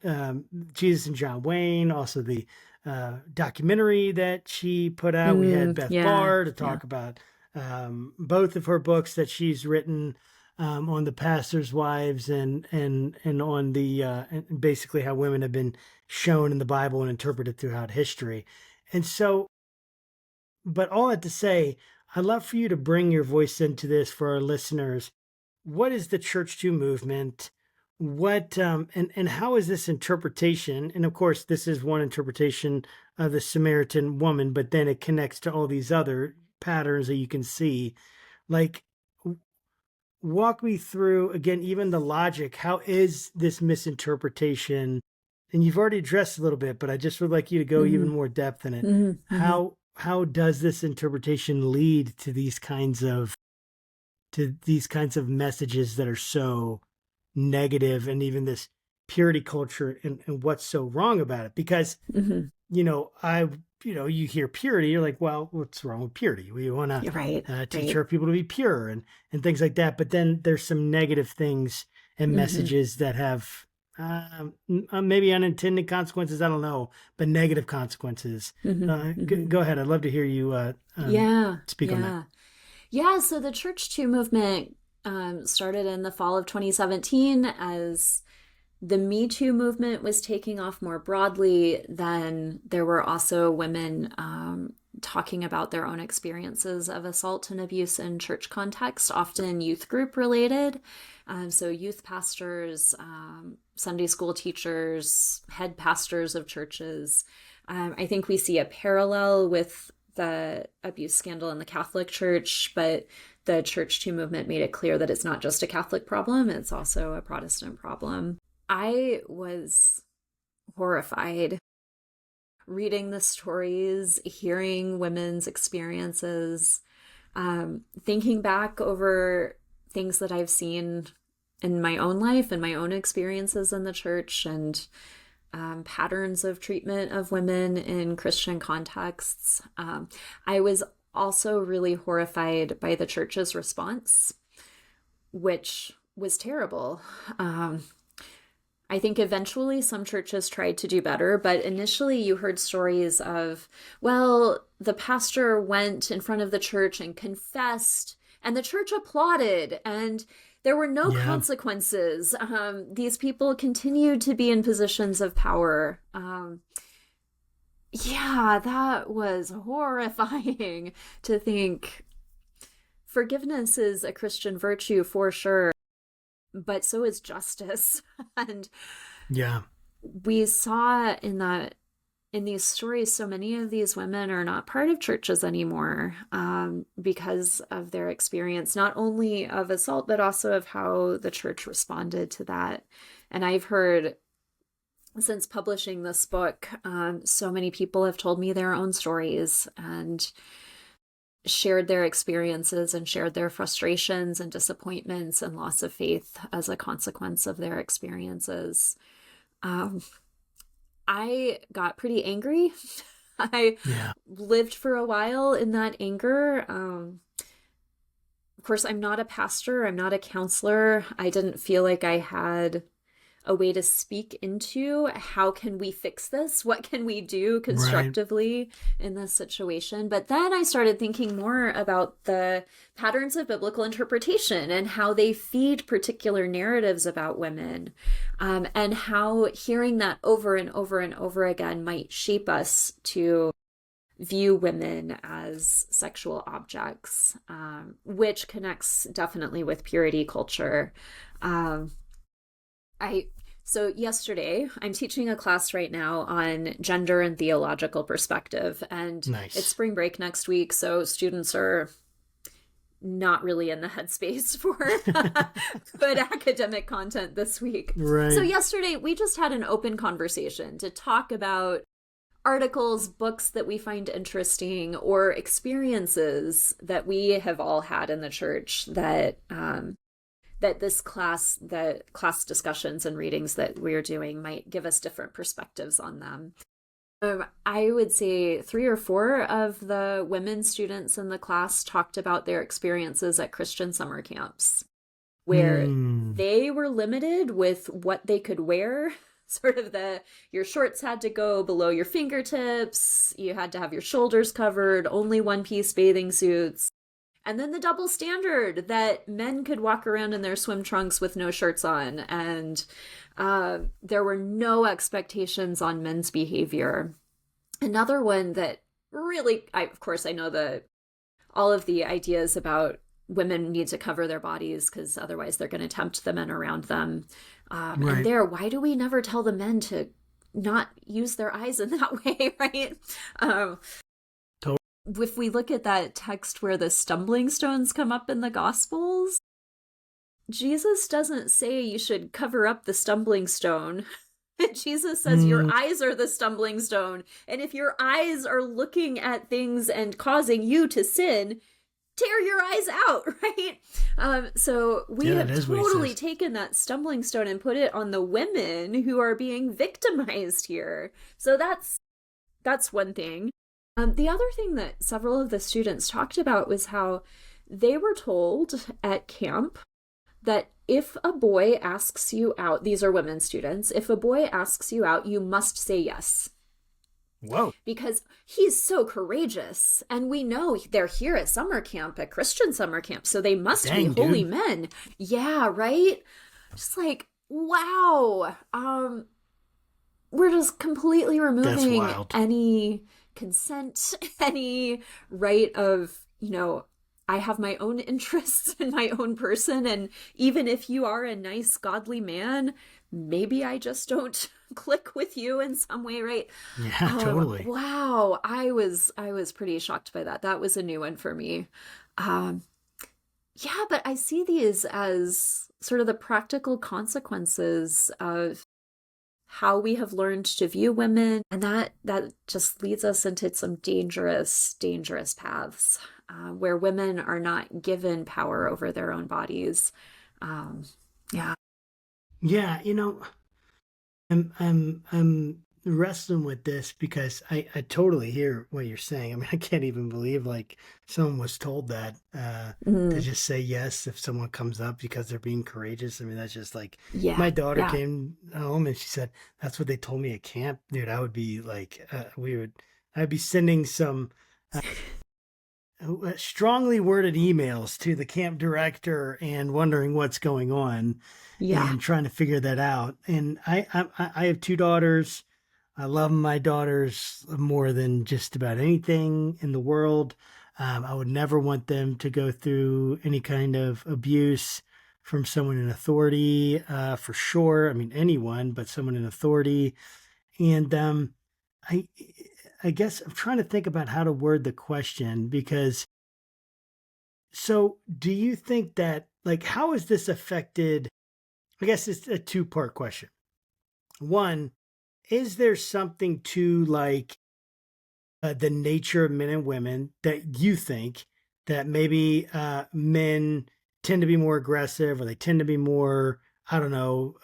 Jesus and John Wayne, also the documentary that she put out. We had Beth Barr to talk about both of her books that she's written on the pastors' wives and on the basically how women have been shown in the Bible and interpreted throughout history. And so, but all that to say, I'd love for you to bring your voice into this for our listeners. What is the Church2 movement? What and how is this interpretation? And of course, this is one interpretation of the Samaritan woman, but then it connects to all these other patterns that you can see. Like, walk me through again, even the logic. How is this misinterpretation? And you've already addressed a little bit, but I just would like you to go even more depth in it. How does this interpretation lead to these kinds of messages that are so negative, and even this purity culture and what's so wrong about it? Because you hear purity, you're like, well, what's wrong with purity? We want to teach our people to be pure and things like that. But then there's some negative things and messages that have maybe unintended consequences, I don't know, but negative consequences. Go ahead. I'd love to hear you Yeah, speak on that. yeah. Yeah, so the Church Too movement started in the fall of 2017 as the Me Too movement was taking off more broadly. Then there were also women talking about their own experiences of assault and abuse in church context, often youth group related. So youth pastors, Sunday school teachers, head pastors of churches. I think we see a parallel with the abuse scandal in the Catholic Church, but the Church Too movement made it clear that it's not just a Catholic problem, it's also a Protestant problem. I was horrified reading the stories, hearing women's experiences, thinking back over things that I've seen in my own life and my own experiences in the church, and patterns of treatment of women in Christian contexts. I was also really horrified by the church's response, which was terrible. I think eventually some churches tried to do better, but initially you heard stories of, well, the pastor went in front of the church and confessed, and the church applauded, and there were no consequences. These people continued to be in positions of power. Yeah, that was horrifying to think. Forgiveness is a Christian virtue for sure, but so is justice. And we saw in these stories, so many of these women are not part of churches anymore because of their experience, not only of assault, but also of how the church responded to that. And I've heard, since publishing this book, so many people have told me their own stories and shared their experiences and shared their frustrations and disappointments and loss of faith as a consequence of their experiences. I got pretty angry. I lived for a while in that anger. Of course, I'm not a pastor. I'm not a counselor. I didn't feel like I had a way to speak into how can we fix this? What can we do constructively in this situation? But then I started thinking more about the patterns of biblical interpretation and how they feed particular narratives about women, and how hearing that over and over and over again might shape us to view women as sexual objects, which connects definitely with purity culture. So yesterday, I'm teaching a class right now on gender and theological perspective, and it's spring break next week, so students are not really in the headspace for good academic content this week. So yesterday, we just had an open conversation to talk about articles, books that we find interesting, or experiences that we have all had in the church that that class discussions and readings that we're doing might give us different perspectives on them. I would say 3 or 4 of the women students in the class talked about their experiences at Christian summer camps, where they were limited with what they could wear. Sort of your shorts had to go below your fingertips, you had to have your shoulders covered, only one-piece bathing suits. And then the double standard that men could walk around in their swim trunks with no shirts on. And there were no expectations on men's behavior. Another one that really, of course, I know all of the ideas about women need to cover their bodies because otherwise they're going to tempt the men around them. And why do we never tell the men to not use their eyes in that way, right? If we look at that text where the stumbling stones come up in the Gospels, Jesus doesn't say you should cover up the stumbling stone. Jesus says your eyes are the stumbling stone. And if your eyes are looking at things and causing you to sin, tear your eyes out, right? So we have totally taken that stumbling stone and put it on the women who are being victimized here. So that's one thing. The other thing that several of the students talked about was how they were told at camp that if a boy asks you out, these are women students, if a boy asks you out, you must say yes. Whoa. Because he's so courageous. And we know they're here at summer camp, at Christian summer camp, so they must be holy men. Yeah, right? Just like, wow. We're just completely removing any consent, any right of, I have my own interests in my own person. And even if you are a nice, godly man, maybe I just don't click with you in some way, right? Yeah, totally. Wow. I was pretty shocked by that. That was a new one for me. Yeah, but I see these as sort of the practical consequences of how we have learned to view women. And that just leads us into some dangerous, dangerous paths where women are not given power over their own bodies. Yeah. Yeah, I'm wrestling with this because I totally hear what you're saying. I mean, I can't even believe like someone was told that to just say yes if someone comes up because they're being courageous. I mean, that's just like my daughter came home and she said, that's what they told me at camp. Dude, I would be like, I'd be sending some strongly worded emails to the camp director and wondering what's going on and trying to figure that out. And I have two daughters. I love my daughters more than just about anything in the world. I would never want them to go through any kind of abuse from someone in authority, for sure. I mean, anyone, but someone in authority. And I guess I'm trying to think about how to word the question because, so do you think that, like, how has this affected, I guess it's a two-part question. One, is there something to like the nature of men and women that you think that maybe men tend to be more aggressive or they tend to be more, I don't know,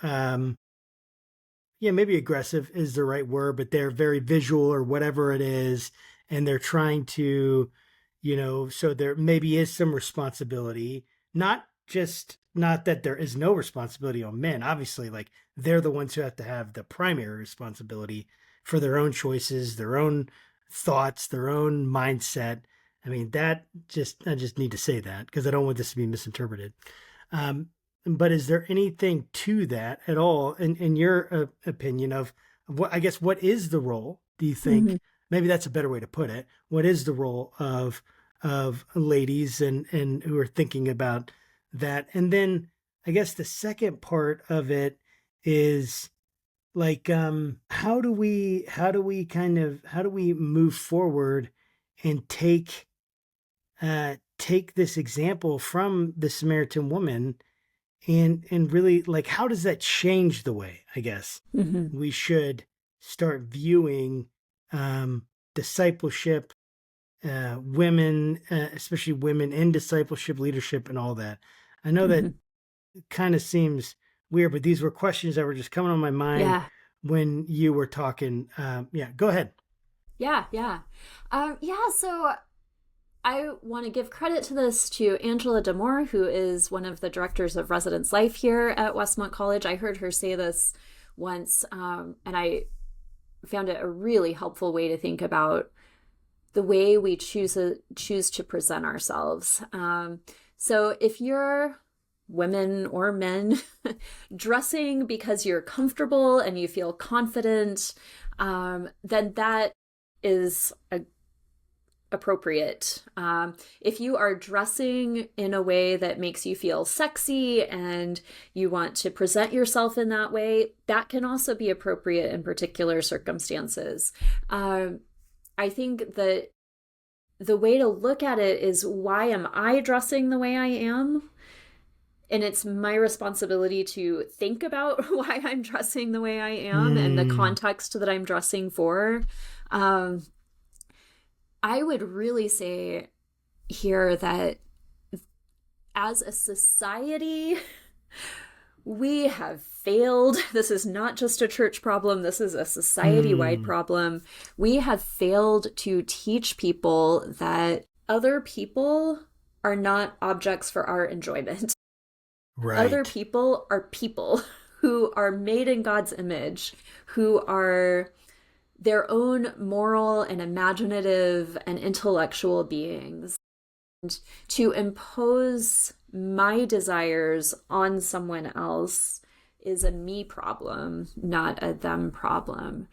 maybe aggressive is the right word, but they're very visual or whatever it is. And they're trying to, so there maybe is some responsibility, not that there is no responsibility on men. Obviously, like they're the ones who have to have the primary responsibility for their own choices, their own thoughts, their own mindset. I mean, I just need to say that because I don't want this to be misinterpreted. But is there anything to that at all in your opinion of what, I guess, what is the role, do you think, maybe that's a better way to put it. What is the role of ladies and who are thinking about that? And then I guess the second part of it is like, how do we move forward and take this example from the Samaritan woman and really, like, how does that change the way, I guess, we should start viewing discipleship, women, especially women in discipleship, leadership, and all that? I know that kind of seems weird, but these were questions that were just coming on my mind when you were talking. Go ahead. So I want to give credit to this to Angela Damore, who is one of the directors of Residence Life here at Westmont College. I heard her say this once, and I found it a really helpful way to think about the way we choose to present ourselves. So if you're women or men dressing because you're comfortable and you feel confident, then that is appropriate. If you are dressing in a way that makes you feel sexy and you want to present yourself in that way, that can also be appropriate in particular circumstances. I think that the way to look at it is, why am I dressing the way I am? And it's my responsibility to think about why I'm dressing the way I am and the context that I'm dressing for. I would really say here that as a society, we have failed. This is not just a church problem. This is a society-wide problem. We have failed to teach people that other people are not objects for our enjoyment. Other Right. people are people who are made in God's image, who are their own moral and imaginative and intellectual beings. And to impose my desires on someone else is a me problem, not a them problem.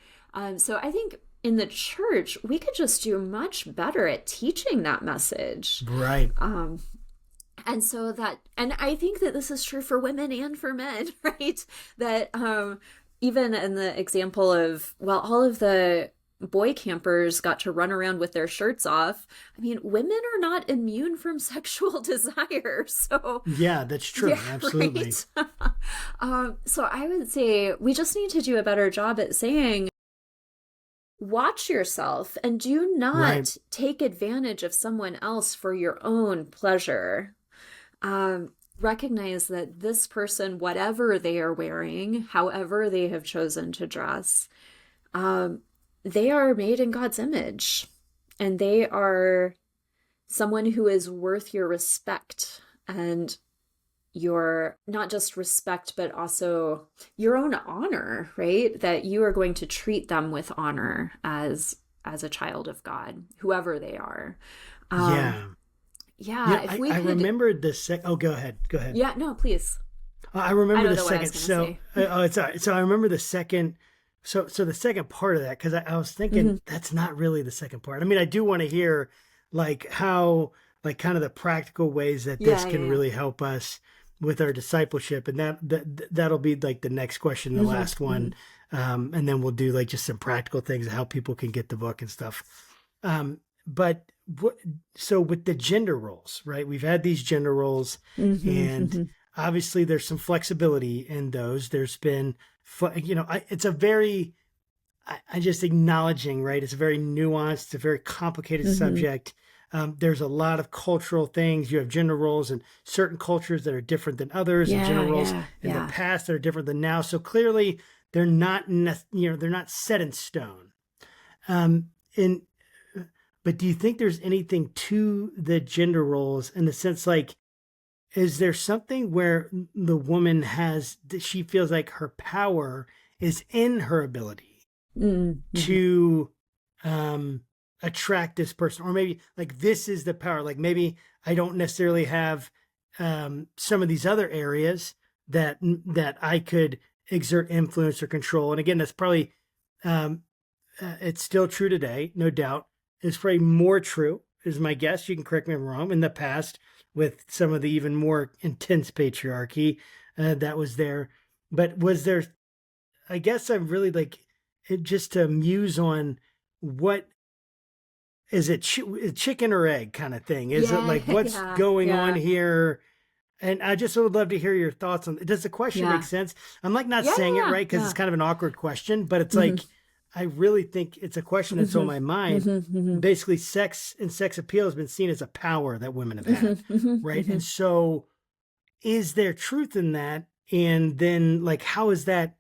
So I think in the church, we could just do much better at teaching that message. Right. And so that, and I think that this is true for women and for men, right? That even in the example of, well, all of the boy campers got to run around with their shirts off. I mean, women are not immune from sexual desire. So Yeah, that's true. yeah, Absolutely. right? So I would say we just need to do a better job at saying, watch yourself and do not Right. take advantage of someone else for your own pleasure. Recognize that this person, whatever they are wearing, however they have chosen to dress, they are made in God's image, and they are someone who is worth your respect and your, not just respect, but also your own honor, right? That you are going to treat them with honor as a child of God, whoever they are. Yeah. Yeah, if we I could. remembered the oh, go ahead. Go ahead. Yeah, no, please. I I remember don't the know what I was second. going to So, say. it's all right. So I remember the second. So the second part of that, because I was thinking that's not really the second part. I mean, I do want to hear like how, like kind of the practical ways that this Yeah, can yeah, really help us with our discipleship, and that'll be like the next question, the yeah. last one, and then we'll do like just some practical things of how people can get the book and stuff. But so with the gender roles, right? We've had these gender roles, and obviously there's some flexibility in those. There's been, it's a very, I just acknowledging, right? It's a very nuanced, it's a very complicated subject. There's a lot of cultural things. You have gender roles in certain cultures that are different than others, and gender roles in the past that are different than now. So clearly, they're not, they're not set in stone. And but do you think there's anything to the gender roles in the sense, like, is there something where the woman she feels like her power is in her ability to attract this person? Or maybe like this is the power, like maybe I don't necessarily have some of these other areas that I could exert influence or control. And again, that's probably it's still true today, no doubt. It's probably more true, is my guess. You can correct me if I'm wrong. In the past, with some of the even more intense patriarchy that was there, but was there? I guess I'm really like just to muse on what is it, chicken or egg kind of thing? Is it like what's going on here? And I just would love to hear your thoughts on. Does the question make sense? I'm like not saying it right because it's kind of an awkward question, but it's like I really think it's a question that's on my mind. Basically, sex and sex appeal has been seen as a power that women have had, right? And so, is there truth in that? And then, like, how is that?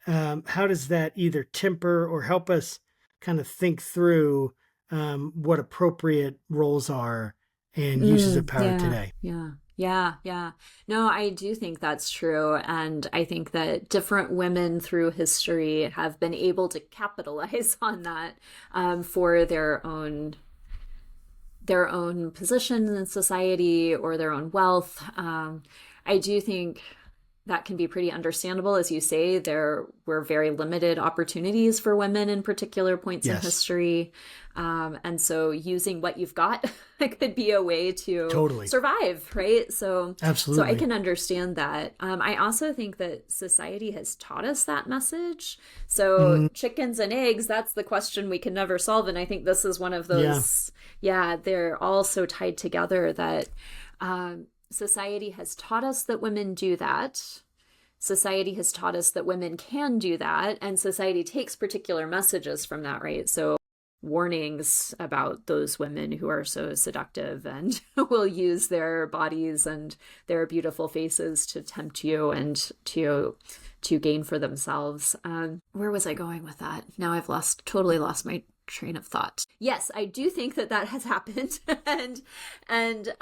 How does that either temper or help us kind of think through what appropriate roles are and uses of power today? Yeah. No, I do think that's true. And I think that different women through history have been able to capitalize on that for their own position in society or their own wealth. I do think that can be pretty understandable. As you say, there were very limited opportunities for women in particular points in history. And so using what you've got could be a way to survive, right? So, absolutely. So I can understand that. I also think that society has taught us that message. So chickens and eggs, that's the question we can never solve. And I think this is one of those, they're all so tied together that society has taught us that women do that. Society has taught us that women can do that. And society takes particular messages from that, right? So warnings about those women who are so seductive and will use their bodies and their beautiful faces to tempt you and to gain for themselves. Where was I going with that? Now I've totally lost my train of thought. Yes, I do think that has happened. and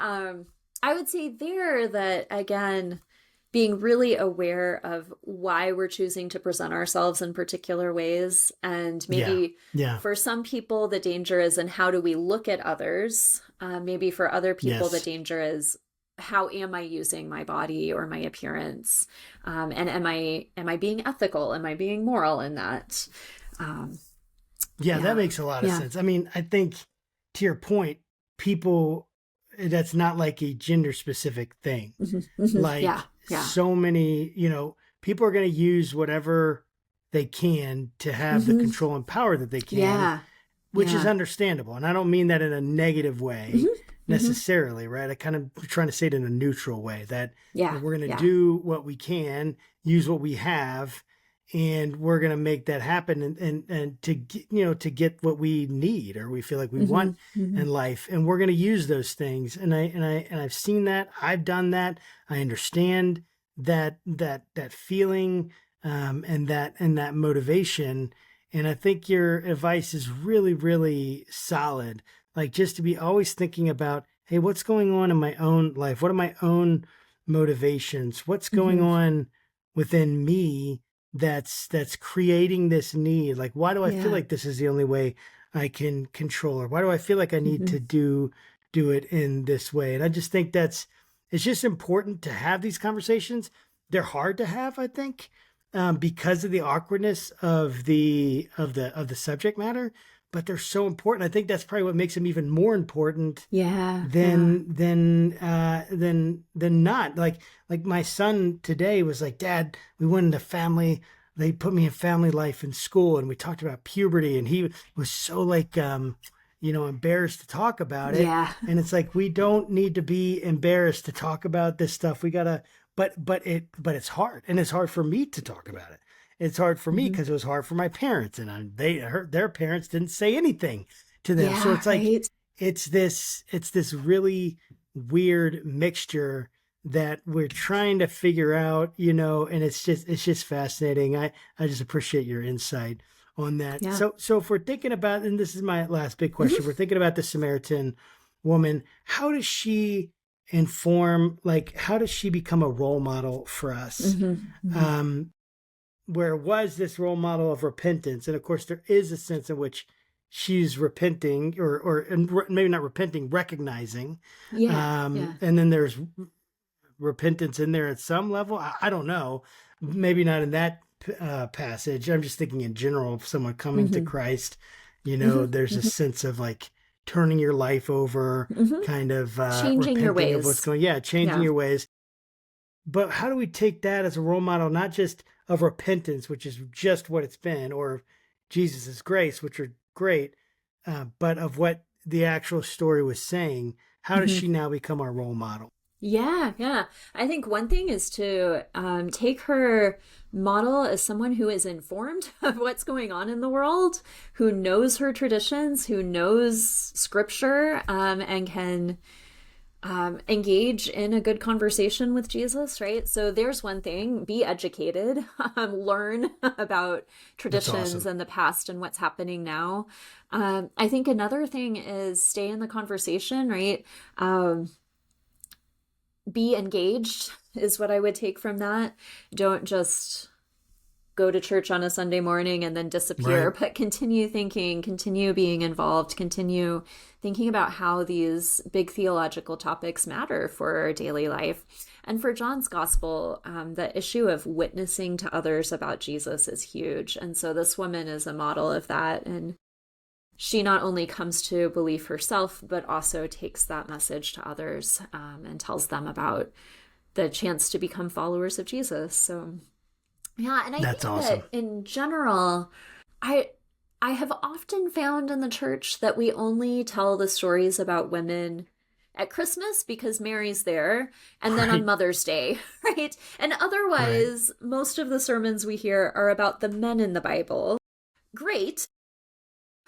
I would say there that, again, being really aware of why we're choosing to present ourselves in particular ways. And maybe for some people, the danger is in how do we look at others? Maybe for other people, the danger is how am I using my body or my appearance? And am I being ethical? Am I being moral in that? That makes a lot of sense. I mean, I think to your point, people, that's not like a gender specific thing. Like so many, people are going to use whatever they can to have the control and power that they can, which is understandable. And I don't mean that in a negative way necessarily, right? I kind of trying to say it in a neutral way that we're going to do what we can, use what we have, and we're going to make that happen and to get what we need or we feel like we want in life. And we're going to use those things. And I've seen that. I've done that. I understand that feeling and that motivation. And I think your advice is really, really solid. Like just to be always thinking about, hey, what's going on in my own life? What are my own motivations? What's going on within me that's creating this need? Like, why do I feel like this is the only way I can control, or why do I feel like I need to do it in this way? And I just think it's just important to have these conversations. They're hard to have, I think, because of the awkwardness of the subject matter, but they're so important. I think that's probably what makes them even more important than not. Like my son today was like, Dad, we went into family. They put me in family life in school, and we talked about puberty, and he was so like, embarrassed to talk about it. Yeah. And it's like, we don't need to be embarrassed to talk about this stuff. We gotta, but it's hard, and it's hard for me to talk about it. It's hard for me because it was hard for my parents, and their parents didn't say anything to them. So it's like, it's this really weird mixture that we're trying to figure out, and it's just fascinating. I just appreciate your insight on that. Yeah. So if we're thinking about, and this is my last big question, we're thinking about the Samaritan woman, how does she how does she become a role model for us? Where was this role model of repentance? And of course, there is a sense in which she's repenting or maybe not repenting, recognizing. And then there's repentance in there at some level. I don't know. Maybe not in that passage. I'm just thinking in general of someone coming to Christ, there's a sense of like turning your life over, kind of changing your ways. Of what's going, changing your ways. But how do we take that as a role model, not just of repentance, which is just what it's been, or Jesus's grace, which are great, but of what the actual story was saying? How does she now become our role model? Yeah. I think one thing is to take her model as someone who is informed of what's going on in the world, who knows her traditions, who knows scripture, and can engage in a good conversation with Jesus, right? So there's one thing, be educated, learn about traditions and the past and what's happening now. I think another thing is stay in the conversation, right? Be engaged is what I would take from that. Don't just go to church on a Sunday morning and then disappear, but continue thinking, continue being involved, continue thinking about how these big theological topics matter for our daily life. And for John's gospel, the issue of witnessing to others about Jesus is huge. And so this woman is a model of that. And she not only comes to belief herself, but also takes that message to others and tells them about the chance to become followers of Jesus. So yeah, and I think that in general, I have often found in the church that we only tell the stories about women at Christmas because Mary's there, and then on Mother's Day, right? And otherwise, most of the sermons we hear are about the men in the Bible. Great,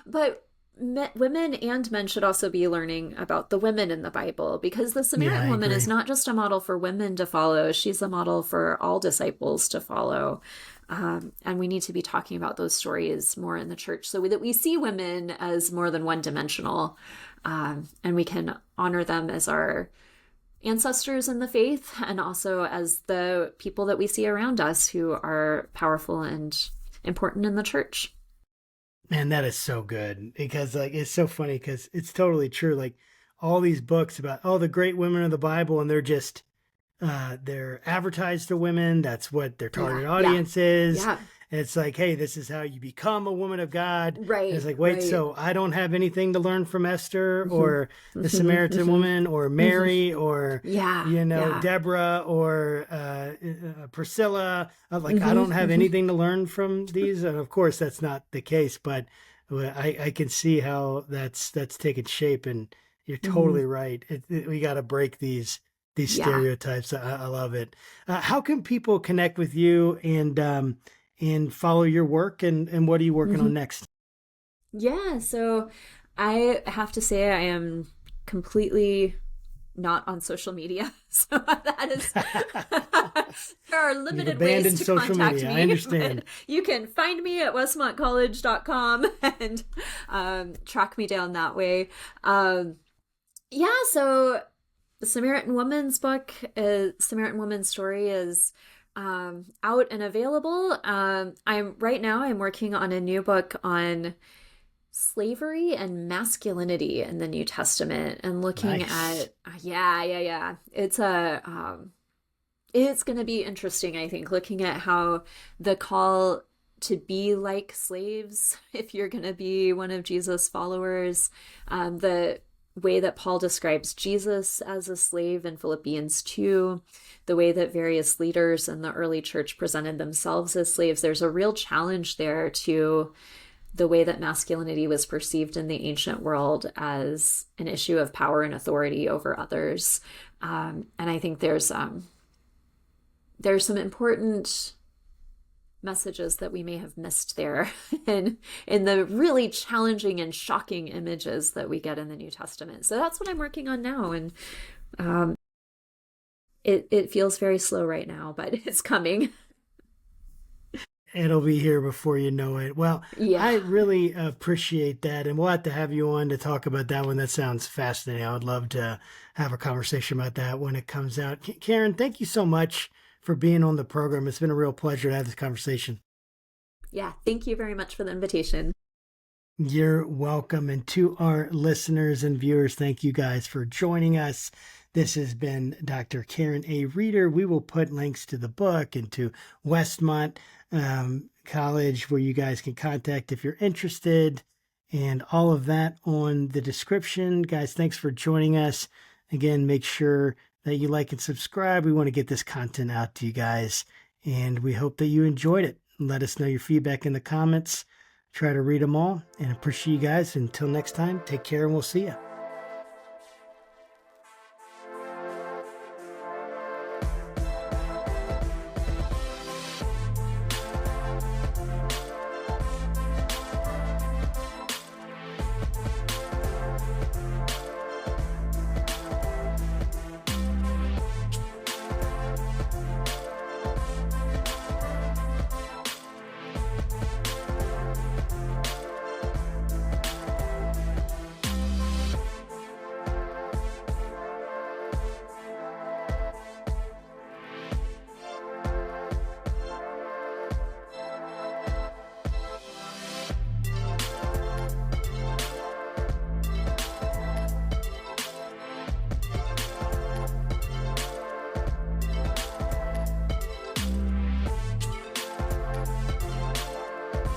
but women and men should also be learning about the women in the Bible, because the Samaritan woman is not just a model for women to follow. She's a model for all disciples to follow. And we need to be talking about those stories more in the church so that we see women as more than one dimensional. And we can honor them as our ancestors in the faith, and also as the people that we see around us who are powerful and important in the church. Man, that is so good, because like it's so funny because it's totally true. Like all these books about the great women of the Bible, and they're advertised to women. That's what their target audience is. Yeah. And it's like, hey, this is how you become a woman of God. Right. And it's like, wait, so I don't have anything to learn from Esther or the Samaritan woman or Mary or, Deborah or Priscilla. I don't have anything to learn from these. And of course, that's not the case, but I can see how that's taken shape, and you're totally right. We got to break these stereotypes. I love it. How can people connect with you and follow your work, and what are you working on next? Yeah, so I have to say I am completely not on social media. So that is there are limited ways to contact me. I understand. You can find me at westmontcollege.com and track me down that way. So the Samaritan Woman's book, Samaritan Woman's Story, is out and available. I'm working on a new book on slavery and masculinity in the New Testament, and looking at it's going to be interesting, I think, looking at how the call to be like slaves, if you're going to be one of Jesus' followers, the way that Paul describes Jesus as a slave in Philippians 2, the way that various leaders in the early church presented themselves as slaves. There's a real challenge there to the way that masculinity was perceived in the ancient world as an issue of power and authority over others. And I think there's some important messages that we may have missed there in the really challenging and shocking images that we get in the New Testament. So that's what I'm working on now. And it feels very slow right now, but it's coming. It'll be here before you know it. Well, yeah. I really appreciate that. And we'll have to have you on to talk about that one. That sounds fascinating. I would love to have a conversation about that when it comes out. Caryn, thank you so much for being on the program. It's been a real pleasure to have this conversation. Yeah, thank you very much for the invitation. You're welcome. And to our listeners and viewers, thank you guys for joining us. This has been Dr. Caryn A. Reeder. We will put links to the book and to Westmont College where you guys can contact if you're interested, and all of that on the description. Guys, thanks for joining us. Again, make sure that you like and subscribe. We want to get this content out to you guys, and we hope that you enjoyed it. Let us know your feedback in the comments. Try to read them all, and appreciate you guys. Until next time, take care, and we'll see you.